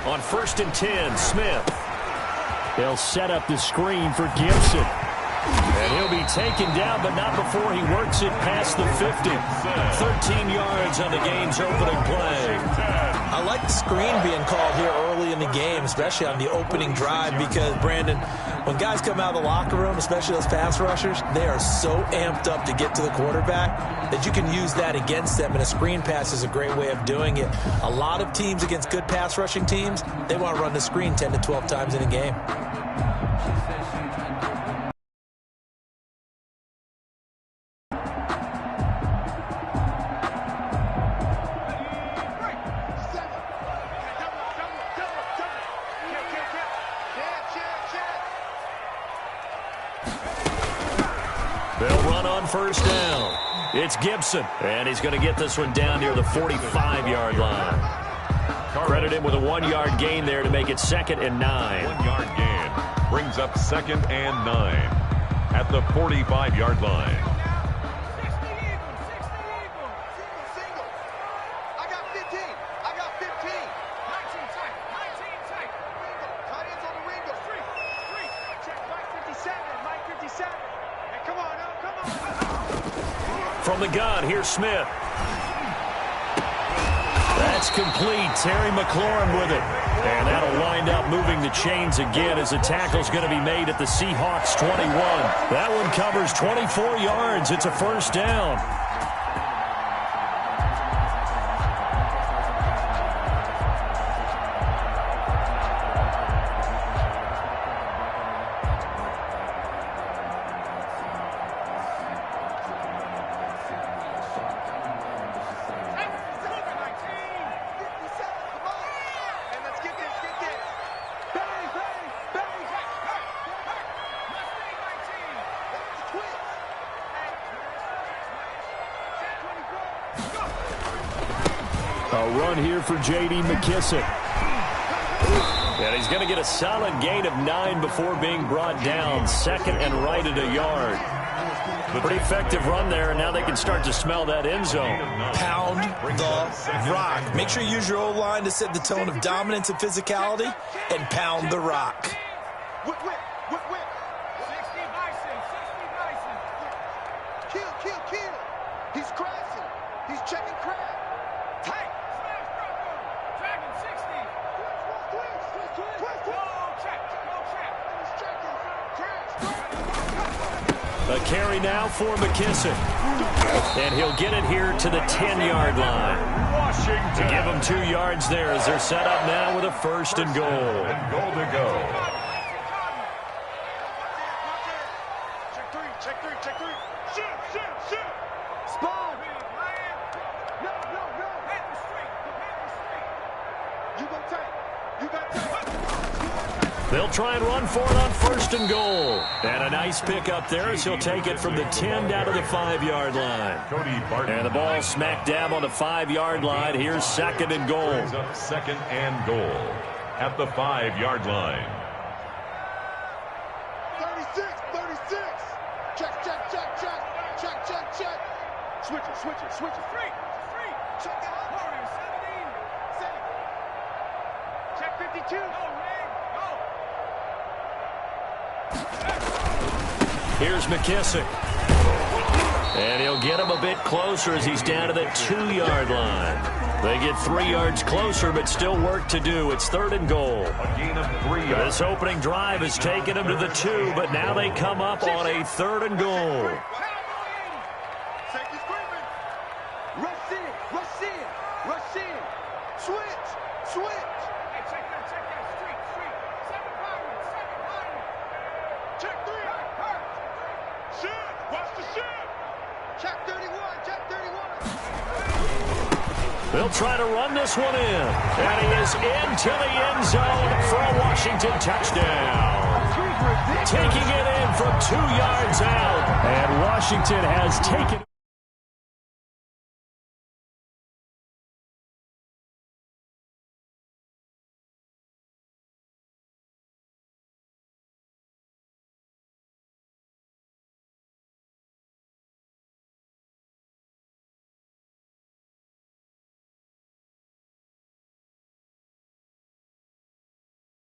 On 1st and 10, Smith. They'll set up the screen for Gibson. And he'll be taken down, but not before he works it past the 50. 13 yards on the game's opening play. I like the screen being called here early in the game, especially on the opening drive, because, Brandon, when guys come out of the locker room, especially those pass rushers, they are so amped up to get to the quarterback that you can use that against them, and a screen pass is a great way of doing it. A lot of teams against good pass rushing teams, they want to run the screen 10 to 12 times in a game. They'll run on 1st down. It's Gibson, and he's going to get this one down near the 45-yard line. Credit him with a 1-yard gain there to make it 2nd and 9. 1-yard gain brings up 2nd and 9 at the 45-yard line. I got 15. I got 15. 19 tight. 19 tight. Tight ends on the window. Three. Check. Mike 57. Mike 57. And come on now. Come on. From the gun, here's Smith. That's complete. Terry McLaurin with it. And that'll wind up moving the chains again as the tackle's going to be made at the Seahawks 21. That one covers 24 yards. It's a 1st down. A run here for J.D. McKissick. And he's going to get a solid gain of 9 before being brought down. 2nd and right at a yard. Pretty effective run there, and now they can start to smell that end zone. Pound the rock. Make sure you use your O-line to set the tone of dominance and physicality, and pound the rock. Whip. 60 Bison. Kill. He's crashing. He's checking crab. Tight. Dragon 60. Twist. No check. A carry now for McKissick. And he'll get it here to the 10-yard line. Washington. To give them 2 yards there as they're set up now with a 1st and goal. And goal to go. Check three. Shoot. Spawn. No. Hit the street. You go tight. They'll try and run for it on 1st and goal. And a nice pick up there as he'll take it from the 10 down to the 5-yard line. And the ball smack dab on the 5-yard line. Here's 2nd and goal. Brings up 2nd and goal at the 5-yard line. 36. Check. Switch it. Free. Check it out. 17. Check 52. Go. Here's McKissick. And he'll get him a bit closer as he's down to the 2-yard line. They get 3 yards closer, but still work to do. It's 3rd and goal. A gain of 3 yards. This opening drive has taken them to the 2, but now they come up on a 3rd and goal. Rush in. Switch. Hey, check that. Street. 7 firemen. Check 3. Shit. Watch the shit. Check 31. They'll try to run this one in. And he is into the end zone for a Washington touchdown. Taking it in from 2 yards out. And Washington has taken.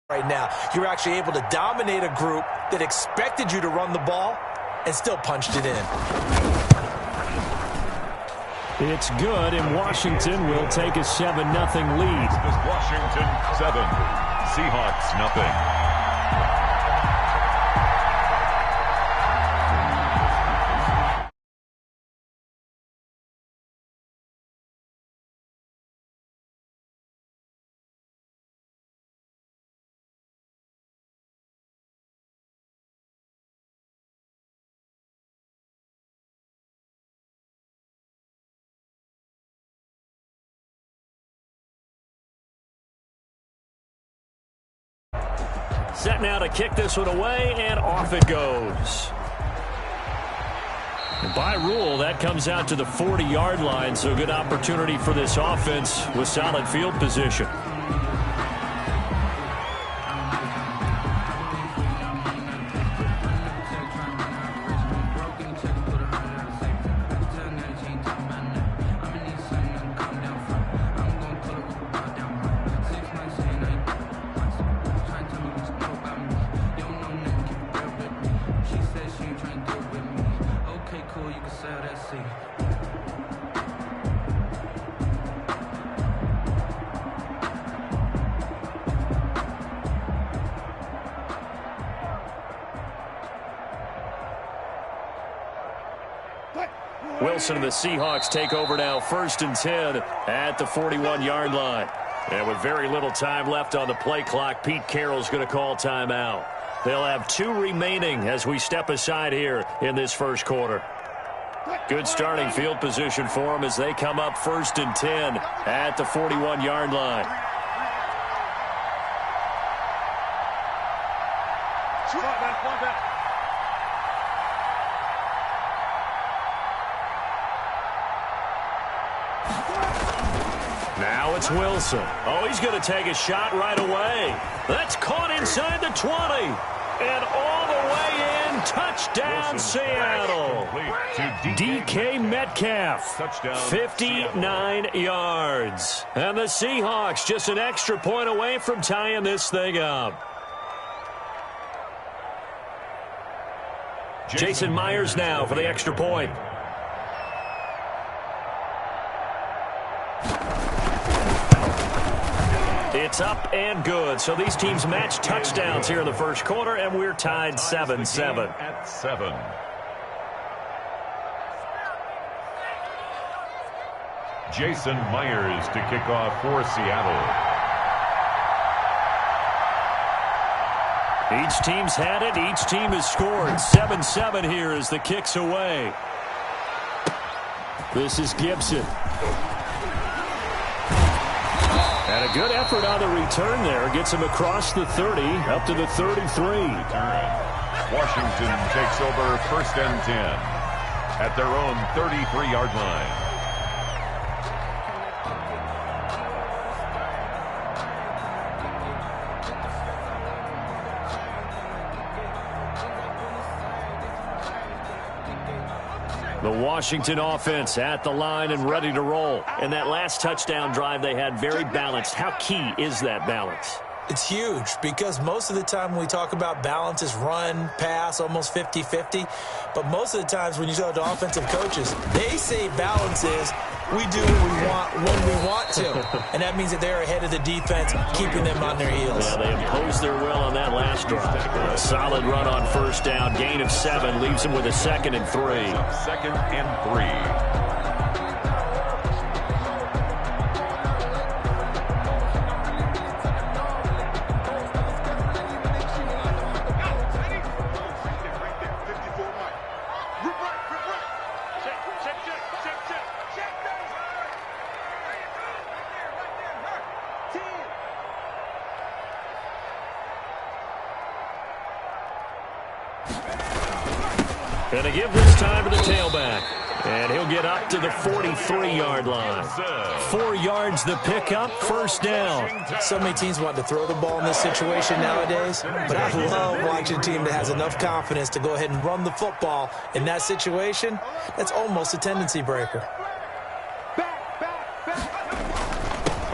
Right now, you're actually able to dominate a group that expected you to run the ball and still punched it in. It's good, and Washington will take a 7-0 lead. Washington 7, Seahawks nothing. Set now to kick this one away, and off it goes. And by rule, that comes out to the 40-yard line, so good opportunity for this offense with solid field position. Wilson and the Seahawks take over now, 1st and 10 at the 41-yard line. And with very little time left on the play clock, Pete Carroll's going to call timeout. They'll have 2 remaining as we step aside here in this first quarter. Good starting field position for them as they come up 1st and 10 at the 41-yard line. Now it's Wilson. Oh, he's going to take a shot right away. That's caught inside the 20. And all the way in. Touchdown, Seattle. DK Metcalf. 59 yards. And the Seahawks just an extra point away from tying this thing up. Jason Myers now for the extra point. It's up and good. So these teams match touchdowns here in the first quarter, and we're tied 7-7. At 7. Jason Myers to kick off for Seattle. Each team's had it. Each team has scored. 7-7 here as the kick's away. This is Gibson. And a good effort on the return there. Gets him across the 30, up to the 33. Washington takes over 1st and 10 at their own 33-yard line. The Washington offense at the line and ready to roll. And that last touchdown drive they had very balanced. How key is that balance? It's huge because most of the time when we talk about balance is run, pass, almost 50-50. But most of the times when you talk to offensive coaches, they say balance is we do what we want when we want to. And that means that they're ahead of the defense, keeping them on their heels. Yeah, they imposed their will on that last drive. A solid run on 1st down. Gain of 7 leaves them with a 2nd and 3. 2nd and 3. And they give this time to the tailback. And he'll get up to the 43-yard line. 4 yards the pickup, 1st down. So many teams want to throw the ball in this situation nowadays, but I love watching a team that has enough confidence to go ahead and run the football in that situation. That's almost a tendency breaker.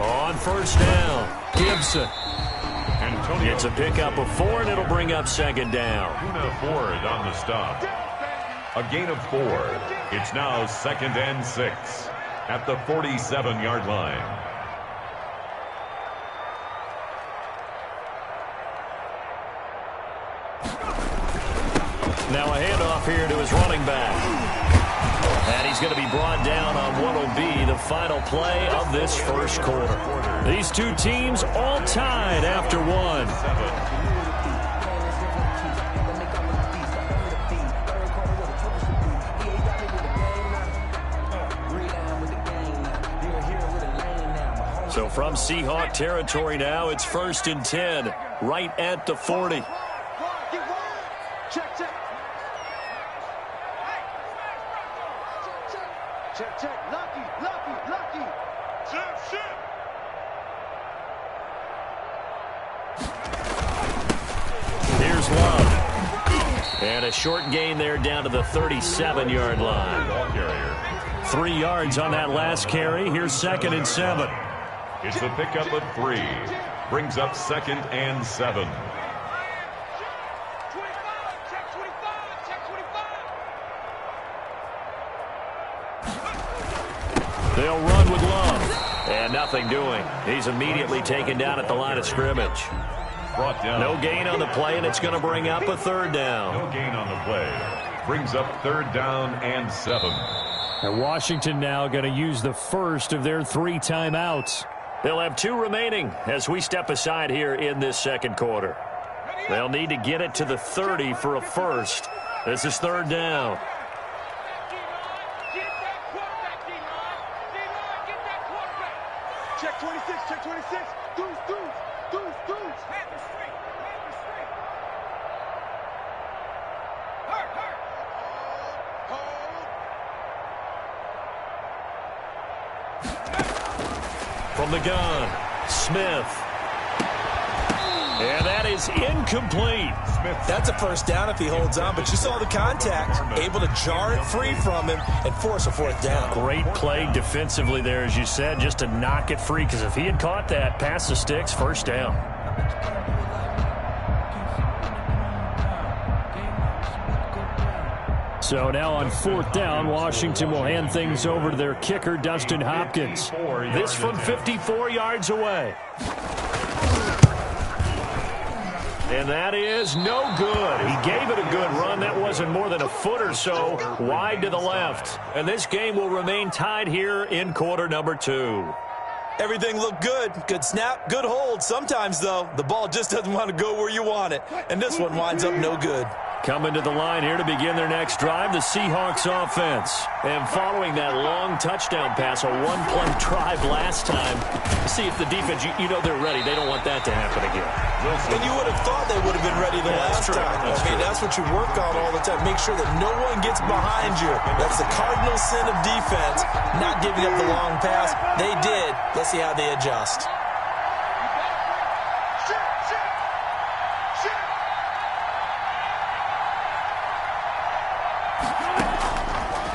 On 1st down, Gibson. It's a pickup of 4, and it'll bring up 2nd down. Ford on the stop. A gain of 4. It's now 2nd and 6 at the 47-yard line. Now a handoff here to his running back. And he's going to be brought down on what will be the final play of this 1st quarter. These two teams all tied after 1. So from Seahawk territory now, it's 1st and 10, right at the 40. Check. Lucky. Check. Here's Love. And a short gain there down to the 37-yard line. 3 yards on that last carry. Here's 2nd and 7. It's a pickup of 3. Brings up 2nd and 7. They'll run with Love. And nothing doing. He's immediately taken down at the line of scrimmage. Brought down. No gain on the play, and it's going to bring up a 3rd down. No gain on the play. Brings up 3rd down and 7. And Washington now going to use the first of their 3 timeouts. They'll have 2 remaining as we step aside here in this 2nd quarter. They'll need to get it to the 30 for a first. This is 3rd down. Check 26. Deuce. From the gun, Smith. And that is incomplete. That's a 1st down if he holds on, but you saw the contact. Able to jar it free from him and force a 4th down. Great play defensively there, as you said, just to knock it free, because if he had caught that, pass the sticks, 1st down. So now on 4th down, Washington will hand things over to their kicker, Dustin Hopkins. This from 54 yards away. And that is no good. He gave it a good run. That wasn't more than a foot or so wide to the left. And this game will remain tied here in quarter number 2. Everything looked good. Good snap, good hold. Sometimes, though, the ball just doesn't want to go where you want it. And this one winds up no good. Coming to the line here to begin their next drive, the Seahawks offense. And following that long touchdown pass, a one-play drive last time, see if the defense, you know they're ready. They don't want that to happen again. And you would have thought they would have been ready the last time. That's what you work on all the time. Make sure that no one gets behind you. That's the cardinal sin of defense, not giving up the long pass. They did. Let's see how they adjust.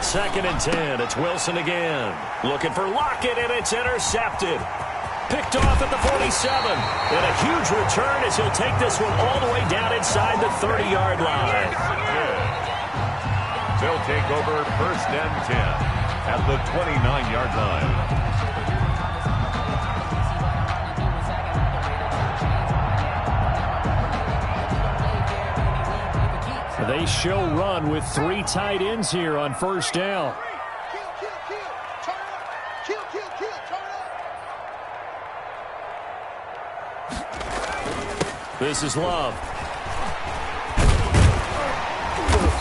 Second and 10. It's Wilson again. Looking for Lockett, and it's intercepted. Picked off at the 47. And a huge return as he'll take this one all the way down inside the 30-yard line. They'll take over first and 10 at the 29-yard line. They show run with 3 tight ends here on first down. This is Love.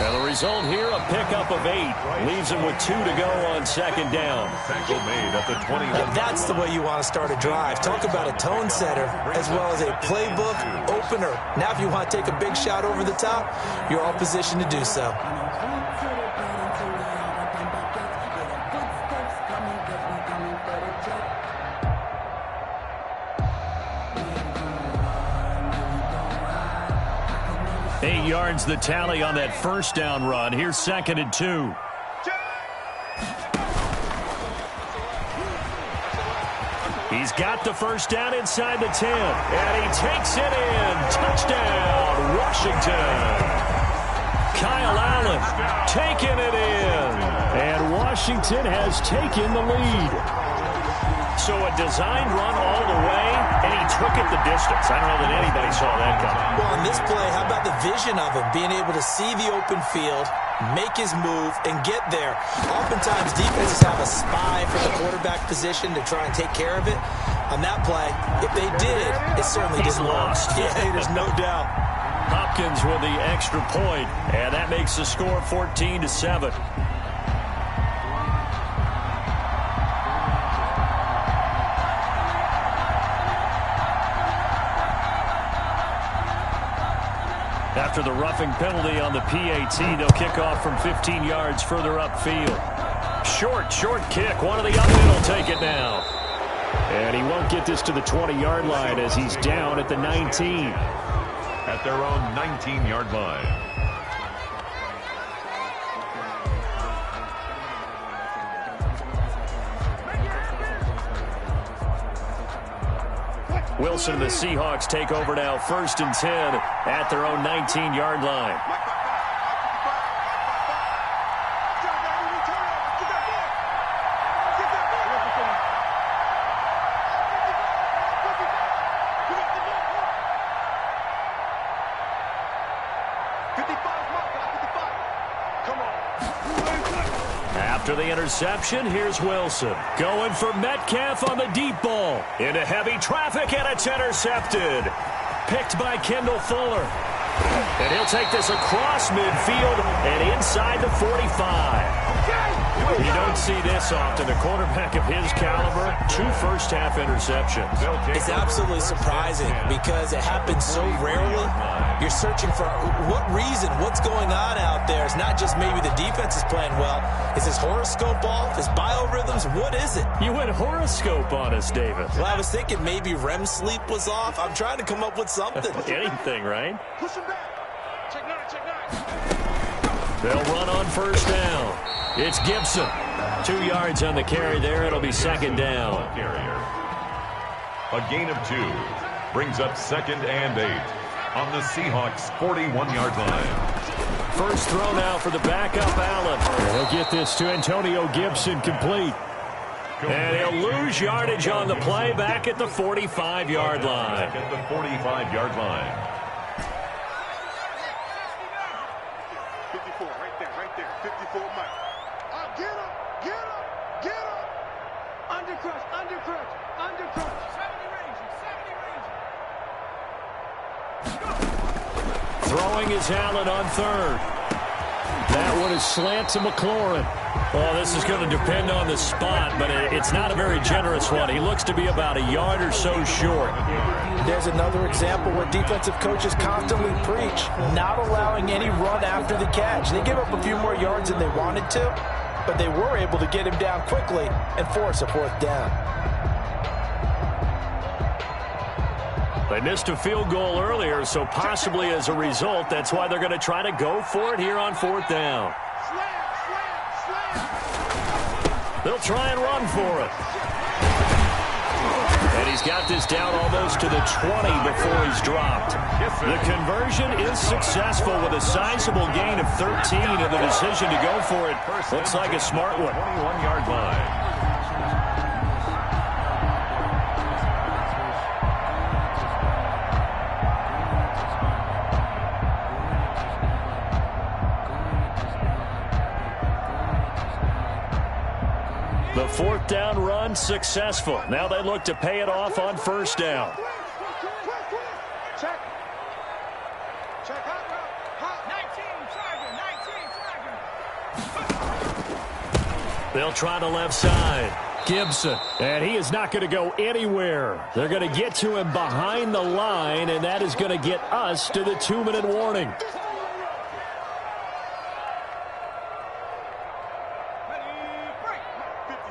And the result here, a pickup of 8. Leaves him with 2 to go on second down. Tackle made at the 21. That's the way you want to start a drive. Talk about a tone setter as well as a playbook opener. Now if you want to take a big shot over the top, you're all positioned to do so. Eight yards the tally on that first down run. Here's second and 2. He's got the first down inside the 10. And he takes it in. Touchdown, Washington. Kyle Allen taking it in. And Washington has taken the lead. So a designed run all the way, and he took it the distance. I don't know that anybody saw that coming. Well, on this play, how about the vision of him, being able to see the open field, make his move, and get there. Oftentimes, defenses have a spy for the quarterback position to try and take care of it. On that play, if they did, it certainly didn't lost. Yeah, there's no doubt. Hopkins with the extra point, and that makes the score 14-7. After the roughing penalty on the PAT, they'll kick off from 15 yards further upfield. Short kick. One of the up men will take it now. And he won't get this to the 20-yard line as he's down at the 19. At their own 19-yard line. Wilson and the Seahawks take over now, first and 10 at their own 19-yard line. After the interception, here's Wilson. Going for Metcalf on the deep ball. Into heavy traffic, and it's intercepted. Picked by Kendall Fuller. And he'll take this across midfield and inside the 45. You don't see this often. A quarterback of his caliber, 2 first-half interceptions. It's absolutely surprising because it happens so rarely. You're searching for what reason, what's going on out there. It's not just maybe the defense is playing well. Is his horoscope off? His biorhythms? What is it? You went horoscope on us, David. Well, I was thinking maybe REM sleep was off. I'm trying to come up with something. Anything, right? Push him back. Check 9. They'll run on first down. It's Gibson. 2 yards on the carry there. It'll be second down. A gain of 2 brings up second and 8 on the Seahawks 41-yard line. First throw now for the backup Allen. He'll get this to Antonio Gibson complete. And he'll lose yardage on the play back at the 45-yard line. At the 45-yard line. 54, right there. 54 Mike. Get him. Undercrush. 70 range. Throwing is Allen on third. That one is slant to McLaurin. Well, this is going to depend on the spot, but it's not a very generous one. He looks to be about a yard or so short. There's another example where defensive coaches constantly preach not allowing any run after the catch. They gave up a few more yards than they wanted to, but they were able to get him down quickly and force a fourth down. They missed a field goal earlier, so possibly as a result, that's why they're going to try to go for it here on fourth down. They'll try and run for it. And he's got this down almost to the 20 before he's dropped. The conversion is successful with a sizable gain of 13, and the decision to go for it looks like a smart one. 21-yard line. The fourth down run successful. Now they look to pay it off on first down. Check. They'll try the left side. Gibson. And he is not going to go anywhere. They're going to get to him behind the line, and that is going to get us to the 2-minute warning.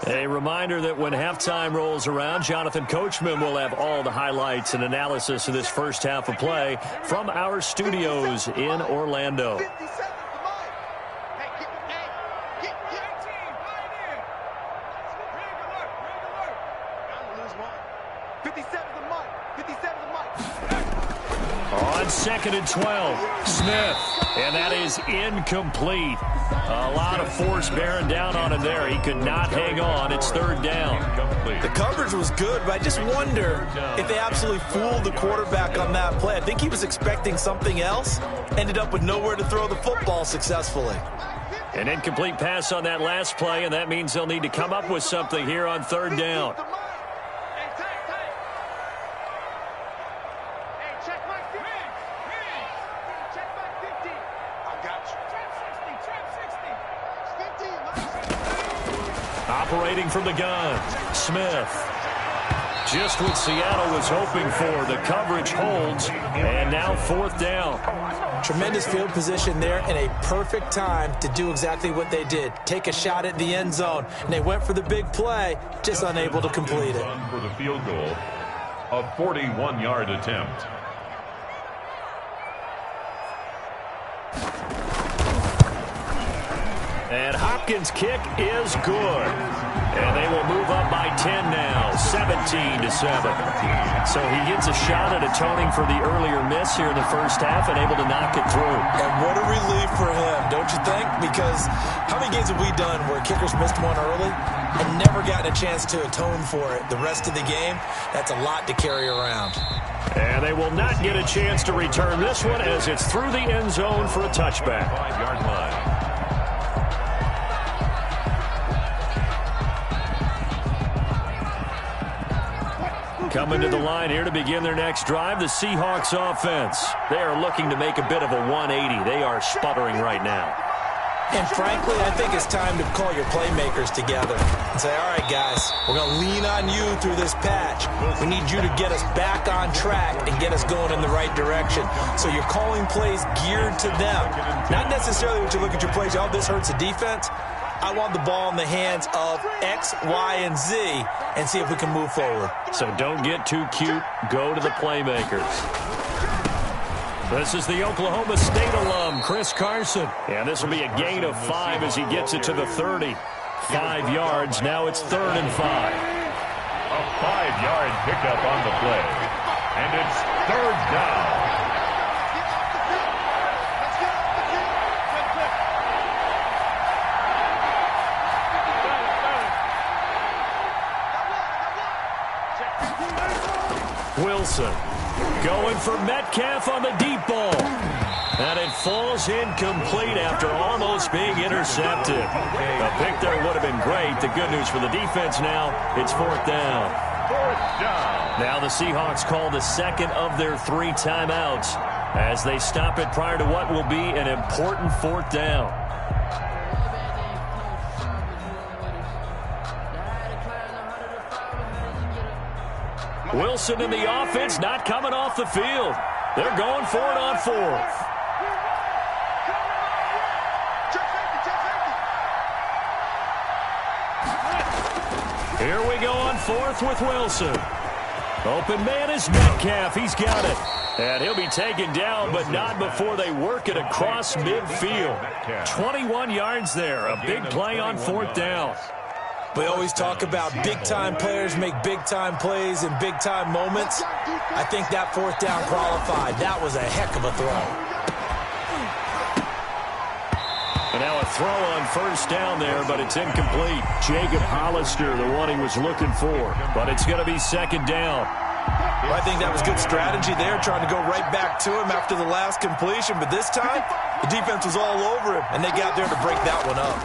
A reminder that when halftime rolls around, Jonathan Coachman will have all the highlights and analysis of this first half of play from our studios in Orlando. On 2nd and 12, Smith, and that is incomplete. A lot of force bearing down on him there. He could not hang on. It's third down. The coverage was good, but I just wonder if they absolutely fooled the quarterback on that play. I think he was expecting something else, ended up with nowhere to throw the football successfully. An incomplete pass on that last play, and that means they'll need to come up with something here on third down. Operating from the gun, Smith. Just what Seattle was hoping for. The coverage holds, and now fourth down. Tremendous field position there and a perfect time to do exactly what they did. Take a shot at the end zone, and they went for the big play, just unable to complete it. For the field goal, a 41-yard attempt. And Hopkins' kick is good. And they will move up by 10 now, 17-7. So he gets a shot at atoning for the earlier miss here in the first half and able to knock it through. And what a relief for him, don't you think? Because how many games have we done where kickers missed one early and never gotten a chance to atone for it the rest of the game? That's a lot to carry around. And they will not get a chance to return this one as it's through the end zone for a touchback. 5-yard line. Coming to the line here to begin their next drive, the Seahawks offense. They are looking to make a bit of a 180. They are sputtering right now. And frankly, I think it's time to call your playmakers together and say, all right, guys, we're going to lean on you through this patch. We need you to get us back on track and get us going in the right direction. So you're calling plays geared to them. Not necessarily when you look at your plays, oh, this hurts the defense. I want the ball in the hands of X, Y, and Z and see if we can move forward. So don't get too cute. Go to the playmakers. This is the Oklahoma State alum, Chris Carson. And this will be a gain of 5 as he gets it to the 30. 5 yards. Now it's 3rd and 5. A 5-yard pickup on the play. And it's 3rd down. Wilson going for Metcalf on the deep ball. And it falls incomplete after almost being intercepted. A pick there would have been great. The good news for the defense now, it's 4th down. 4th down. Now the Seahawks call the second of their 3 timeouts. as they stop it prior to what will be an important fourth down. Wilson in the offense not coming off the field. They're going for it on fourth. Here we go on fourth with Wilson. Open man is Metcalf. He's got it. And he'll be taken down, but not before they work it across midfield. 21 yards there. A big play on fourth down. We always talk about big-time players make big-time plays in big-time moments. I think that fourth down qualified. That was a heck of a throw. And now a throw on first down there, but it's incomplete. Jacob Hollister, the one he was looking for. But it's going to be second down. Well, I think that was good strategy there, trying to go right back to him after the last completion. But this time, the defense was all over him, and they got there to break that one up.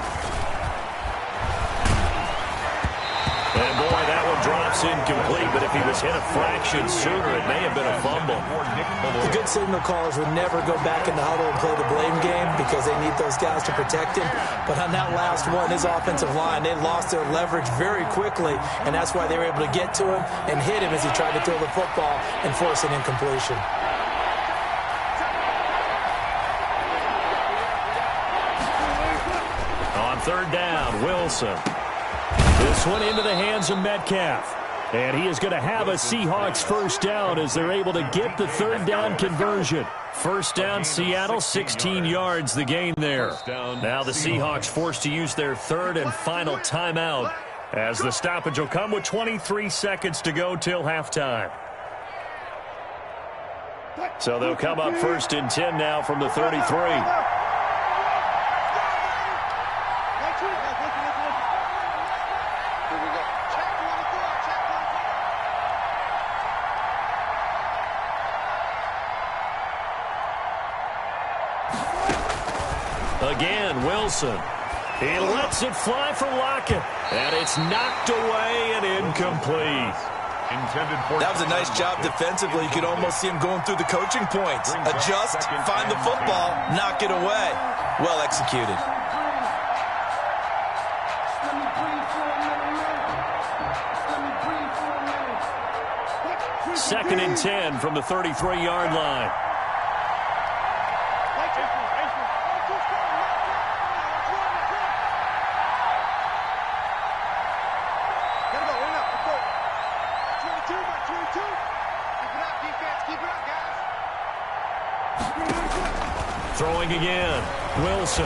And boy, that one drops incomplete, but if he was hit a fraction sooner, it may have been a fumble. The good signal callers would never go back in the huddle and play the blame game because they need those guys to protect him. But on that last one, his offensive line, they lost their leverage very quickly, and that's why they were able to get to him and hit him as he tried to throw the football and force an incompletion. On third down, Wilson. This one into the hands of Metcalf. And he is going to have a Seahawks first down as they're able to get the third down conversion. First down, Seattle, 16 yards the gain there. Now the Seahawks forced to use their third and final timeout as the stoppage will come with 23 seconds to go till halftime. So they'll come up first and 10 now from the 33. Again, Wilson. He lets it fly for Lockett. And it's knocked away and incomplete. That was a nice job defensively. You could almost see him going through the coaching points. Adjust, find the football, knock it away. Well executed. Second and 10 from the 33-yard line. Throwing again. Wilson.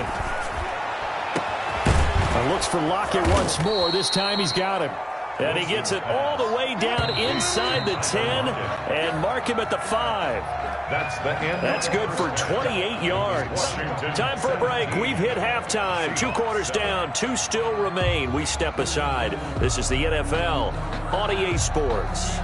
And looks for Lockett once more. This time he's got him. And he gets it all the way down inside the 10 and mark him at the 5. That's good for 28 yards. Time for a break. We've hit halftime. 2 quarters down. 2 still remain. We step aside. This is the NFL on EA Sports.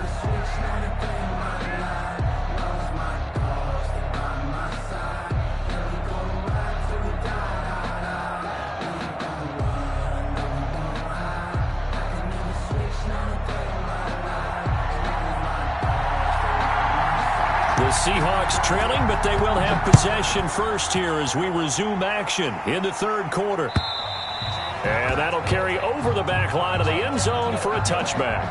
The Seahawks trailing, but they will have possession first here as we resume action in the third quarter. And that'll carry over the back line of the end zone for a touchback.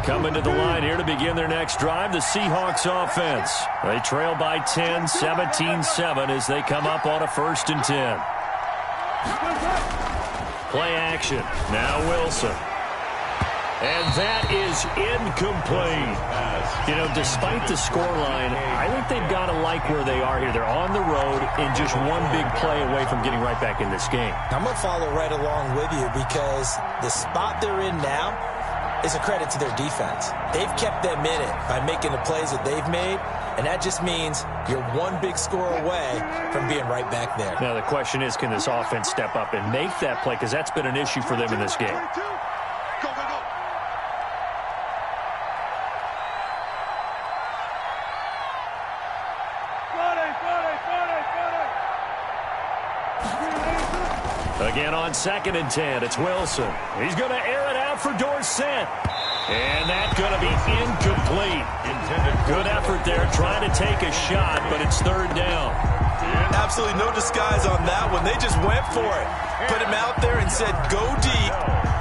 Coming to the line here to begin their next drive, the Seahawks offense. They trail by 10, 17-7 as they come up on a first and 10. Play action. Now Wilson. And that is incomplete. You know, despite the scoreline, I think they've got to like where they are here. They're on the road and just one big play away from getting right back in this game. I'm going to follow right along with you because the spot they're in now is a credit to their defense. They've kept them in it by making the plays that they've made, and that just means you're one big score away from being right back there. Now the question is, can this offense step up and make that play? Because that's been an issue for them in this game. Again on 2nd and 10, it's Wilson. He's going to air it out for Dorsett. And that's going to be incomplete. Good effort there trying to take a shot, but it's 3rd down. Absolutely no disguise on that one. They just went for it. Put him out there and said, go deep.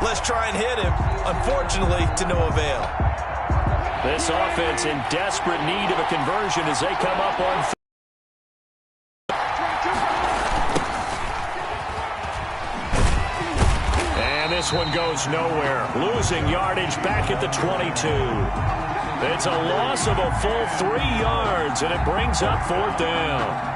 Let's try and hit him. Unfortunately, to no avail. This offense in desperate need of a conversion as they come up on. And this one goes nowhere. Losing yardage back at the 22. It's a loss of a full 3 yards, and it brings up 4th down.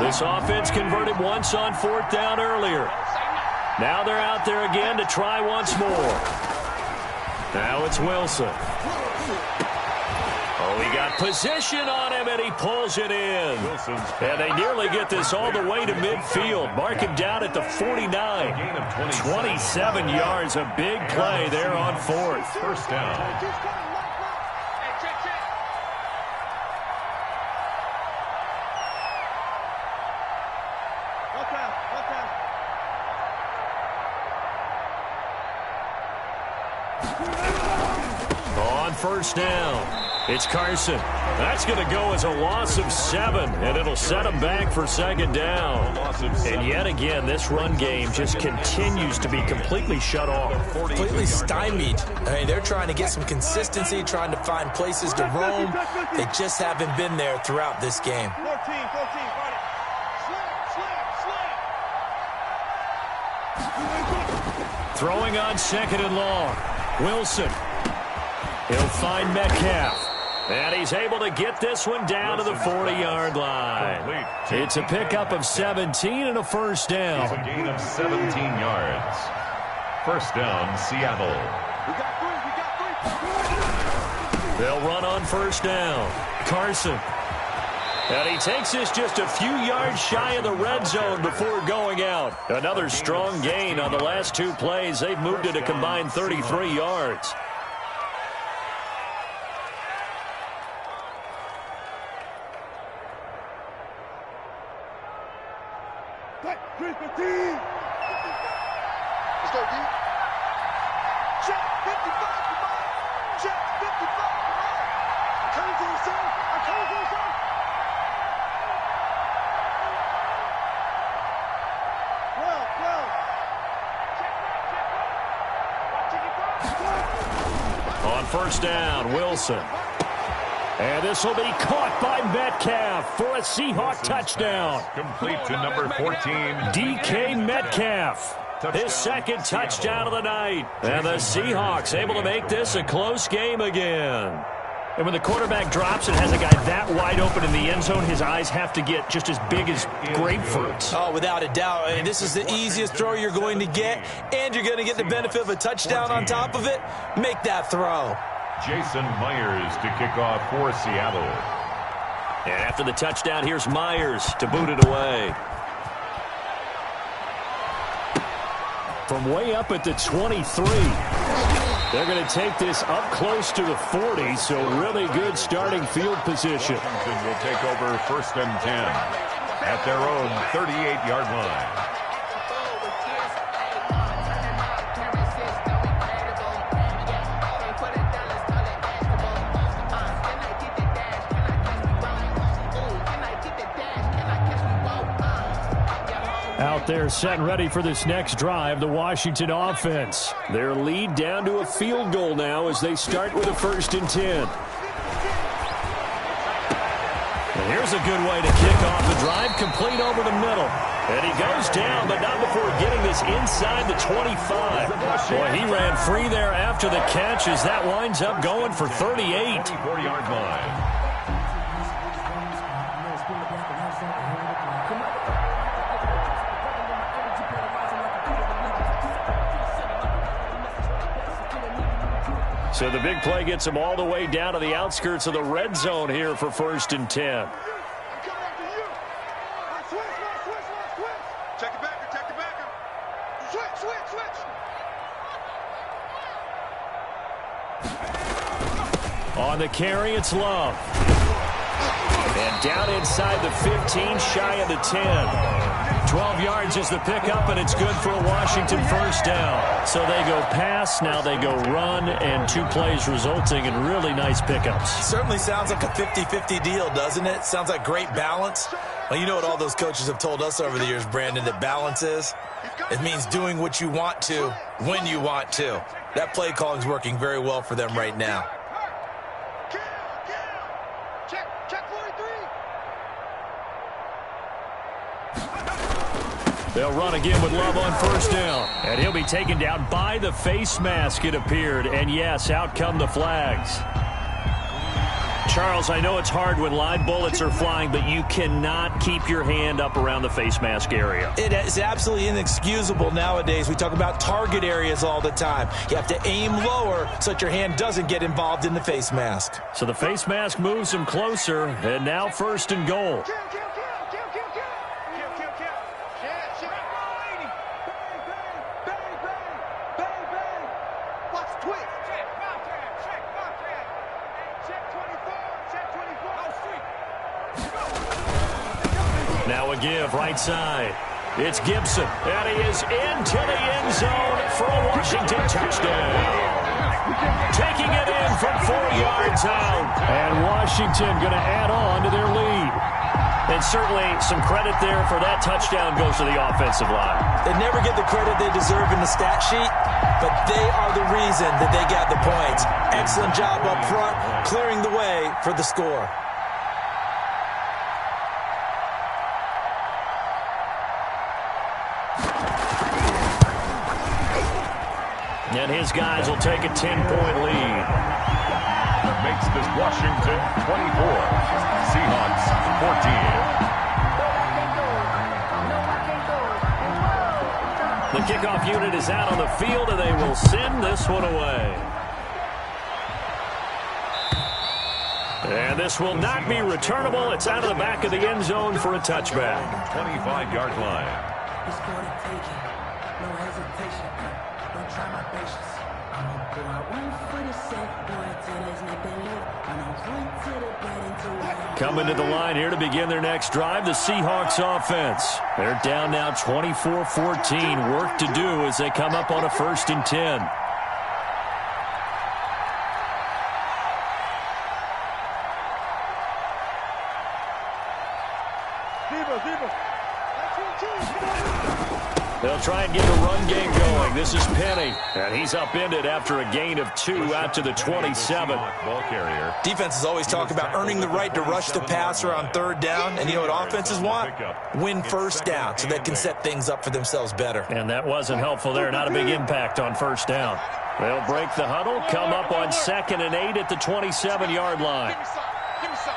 This offense converted once on 4th down earlier. Now they're out there again to try once more. Now it's Wilson. Oh, he got position on him, and he pulls it in. And they nearly get this all the way to midfield. Mark him down at the 49. 27 yards, a big play there on 4th. First down. On 1st down, it's Carson. That's going to go as a loss of 7, and it'll set him back for 2nd down. And yet again, this run game just continues to be completely shut off. Completely stymied. I mean, they're trying to get some consistency, trying to find places to roam. They just haven't been there throughout this game. 14, Throwing on 2nd and long. Wilson. He'll find Metcalf. And he's able to get this one down to the 40-yard line. It's a pickup of 17 and a 1st down. It's a gain of 17 yards. 1st down, Seattle. They'll run on 1st down. Carson. And he takes this just a few yards shy of the red zone before going out. Another strong gain on the last 2 plays. They've moved it a combined 33 yards. Let's go, D. Check 55 for mine. Check 55 for mine. I'm coming to the zone. I'm coming to the zone. On 1st down, Wilson. And this will be caught by Metcalf for a Seahawk touchdown. Complete to number 14. DK Metcalf. His 2nd touchdown of the night. And the Seahawks able to make this a close game again. And when the quarterback drops and has a guy that wide open in the end zone, his eyes have to get just as big as grapefruits. Oh, without a doubt. I mean, this is the easiest throw you're going to get, and you're going to get the benefit of a touchdown on top of it. Make that throw. Jason Myers to kick off for Seattle. And after the touchdown, here's Myers to boot it away. From way up at the 23. They're going to take this up close to the 40, so really good starting field position. Washington will take over 1st and 10 at their own 38-yard line. Out there set and ready for this next drive, the Washington offense. Their lead down to a field goal now as they start with a 1st and 10. And here's a good way to kick off the drive, complete over the middle. And he goes down, but not before getting this inside the 25. Boy, he ran free there after the catch as that winds up going for 38. 40-yard line. So the big play gets him all the way down to the outskirts of the red zone here for 1st and 10. Check it back, check it back. Switch. On the carry, it's Love. And down inside the 15, shy of the 10. 12 yards is the pickup, and it's good for a Washington first down. So they go pass, now they go run, and 2 plays resulting in really nice pickups. Certainly sounds like a 50-50 deal, doesn't it? Sounds like great balance. Well, you know what all those coaches have told us over the years, Brandon, that balance is? It means doing what you want to when you want to. That play calling is working very well for them right now. Check 43. They'll run again with Love on first down. And he'll be taken down by the face mask, it appeared. And yes, out come the flags. Charles, I know it's hard when live bullets are flying, but you cannot keep your hand up around the face mask area. It is absolutely inexcusable nowadays. We talk about target areas all the time. You have to aim lower so that your hand doesn't get involved in the face mask. So the face mask moves him closer, and now first and goal. Now a give right side. It's Gibson, and he is into the end zone for a Washington touchdown. Taking it in from 4 yards out. And Washington going to add on to their lead. And certainly some credit there for that touchdown goes to the offensive line. They never get the credit they deserve in the stat sheet, but they are the reason that they got the points. Excellent job up front, clearing the way for the score. And his guys will take a 10-point lead. That makes this Washington 24, Seahawks 14. The kickoff unit is out on the field, and they will send this one away. And this will not be returnable. It's out of the back of the end zone for a touchback. 25-yard line. It's for the taking. No hesitation. Don't try my patience. I'ma go out one for the set, boy, till there's nothing left. I'ma run to the bed until Coming to the line here to begin their next drive, the Seahawks offense. They're down now 24-14. Work to do as they come up on a 1st and 10. They'll try and get the run game going. This is Penny, and he's upended after a gain of 2 out to the 27. Ball carrier. Defenses always talk about earning the right to rush the passer on 3rd down, and you know what offenses want? Win first down so they can set things up for themselves better. And that wasn't helpful there. Not a big impact on 1st down. They'll break the huddle, come up on 2nd and 8 at the 27-yard line. Give me some.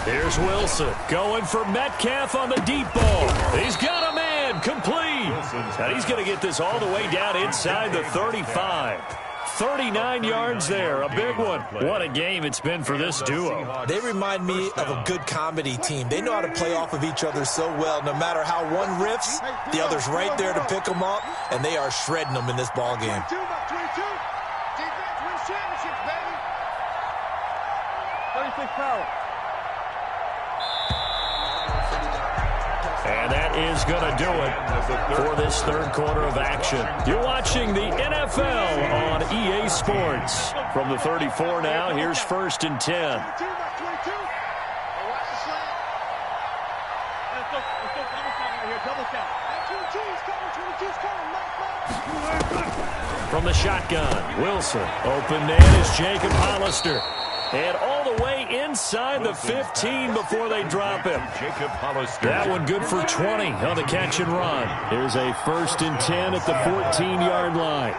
Here's Wilson going for Metcalf on the deep ball. He's got a man complete. And he's going to get this all the way down inside the 35. 39 yards there, a big one. What a game it's been for this duo. They remind me of a good comedy team. They know how to play off of each other so well. No matter how one riffs, the other's right there to pick them up, and they are shredding them in this ball game. 22. Defense wins championships, baby. 36 power. And that is going to do it for this 3rd quarter of action. You're watching the NFL on EA Sports. From the 34 now, here's 1st and 10. From the shotgun, Wilson. Open man is Jacob Hollister. And all the way inside the 15 before they drop him. Jacob Hollister. That one good for 20 on the catch and run. Here's a 1st and 10 at the 14-yard line.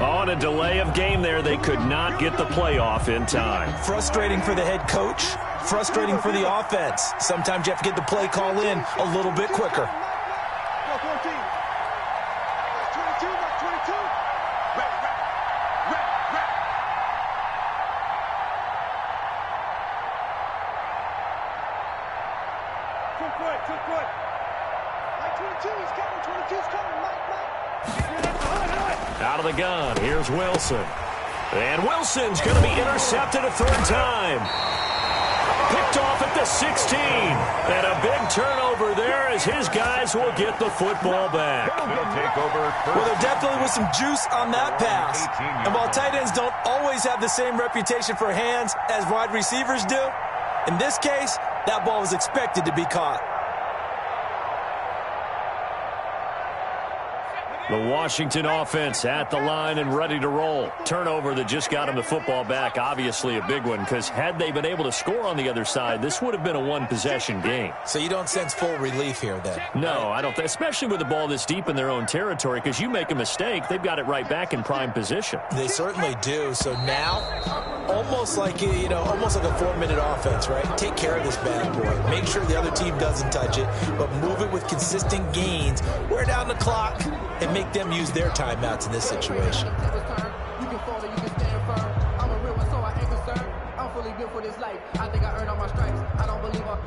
On a delay of game there, they could not get the playoff in time. Frustrating for the head coach, frustrating for the offense. Sometimes you have to get the play call in a little bit quicker. Go 14. That's 22, that's 22. Rap. Too quick. Like 22, he's coming. 22's coming. Mike. Out of the gun, here's Wilson. And Wilson's going to be intercepted a third time. Picked off at the 16. And a big turnover there as his guys will get the football back. He'll take over Well, there definitely was some juice on that pass. And while tight ends don't always have the same reputation for hands as wide receivers do, in this case, that ball was expected to be caught. The Washington offense at the line and ready to roll. Turnover that just got him the football back, obviously a big one, because had they been able to score on the other side, this would have been a one-possession game. So you don't sense full relief here then? No, I don't, especially with the ball this deep in their own territory, because you make a mistake, they've got it right back in prime position. They certainly do. So now, almost like a 4-minute offense, right? Take care of this bad boy. Make sure the other team doesn't touch it, but move it with consistent gains. Wear down the clock and make them use their timeouts in this situation. You can fall or you can stand firm. I'm a real one, so I ain't concerned. I'm fully built for this life. I think I earned all my stripes. I don't believe I...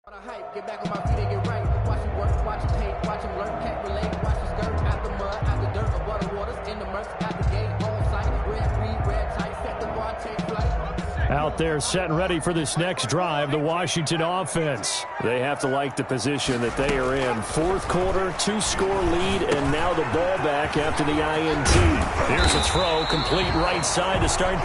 On a hype, get back on my feet and get right. Watch him work, watch him hate, watch him lurk, can't relate. Watch him skirt, out the mud, out the dirt, above the waters, in the murks, out the gate, on sight. Red, green, red, tight, set the bar, take flight. Out there set and ready for this next drive, the Washington offense. They have to like the position that they are in. Fourth quarter, 2-score lead, and now the ball back after the INT. Here's a throw, complete right side to start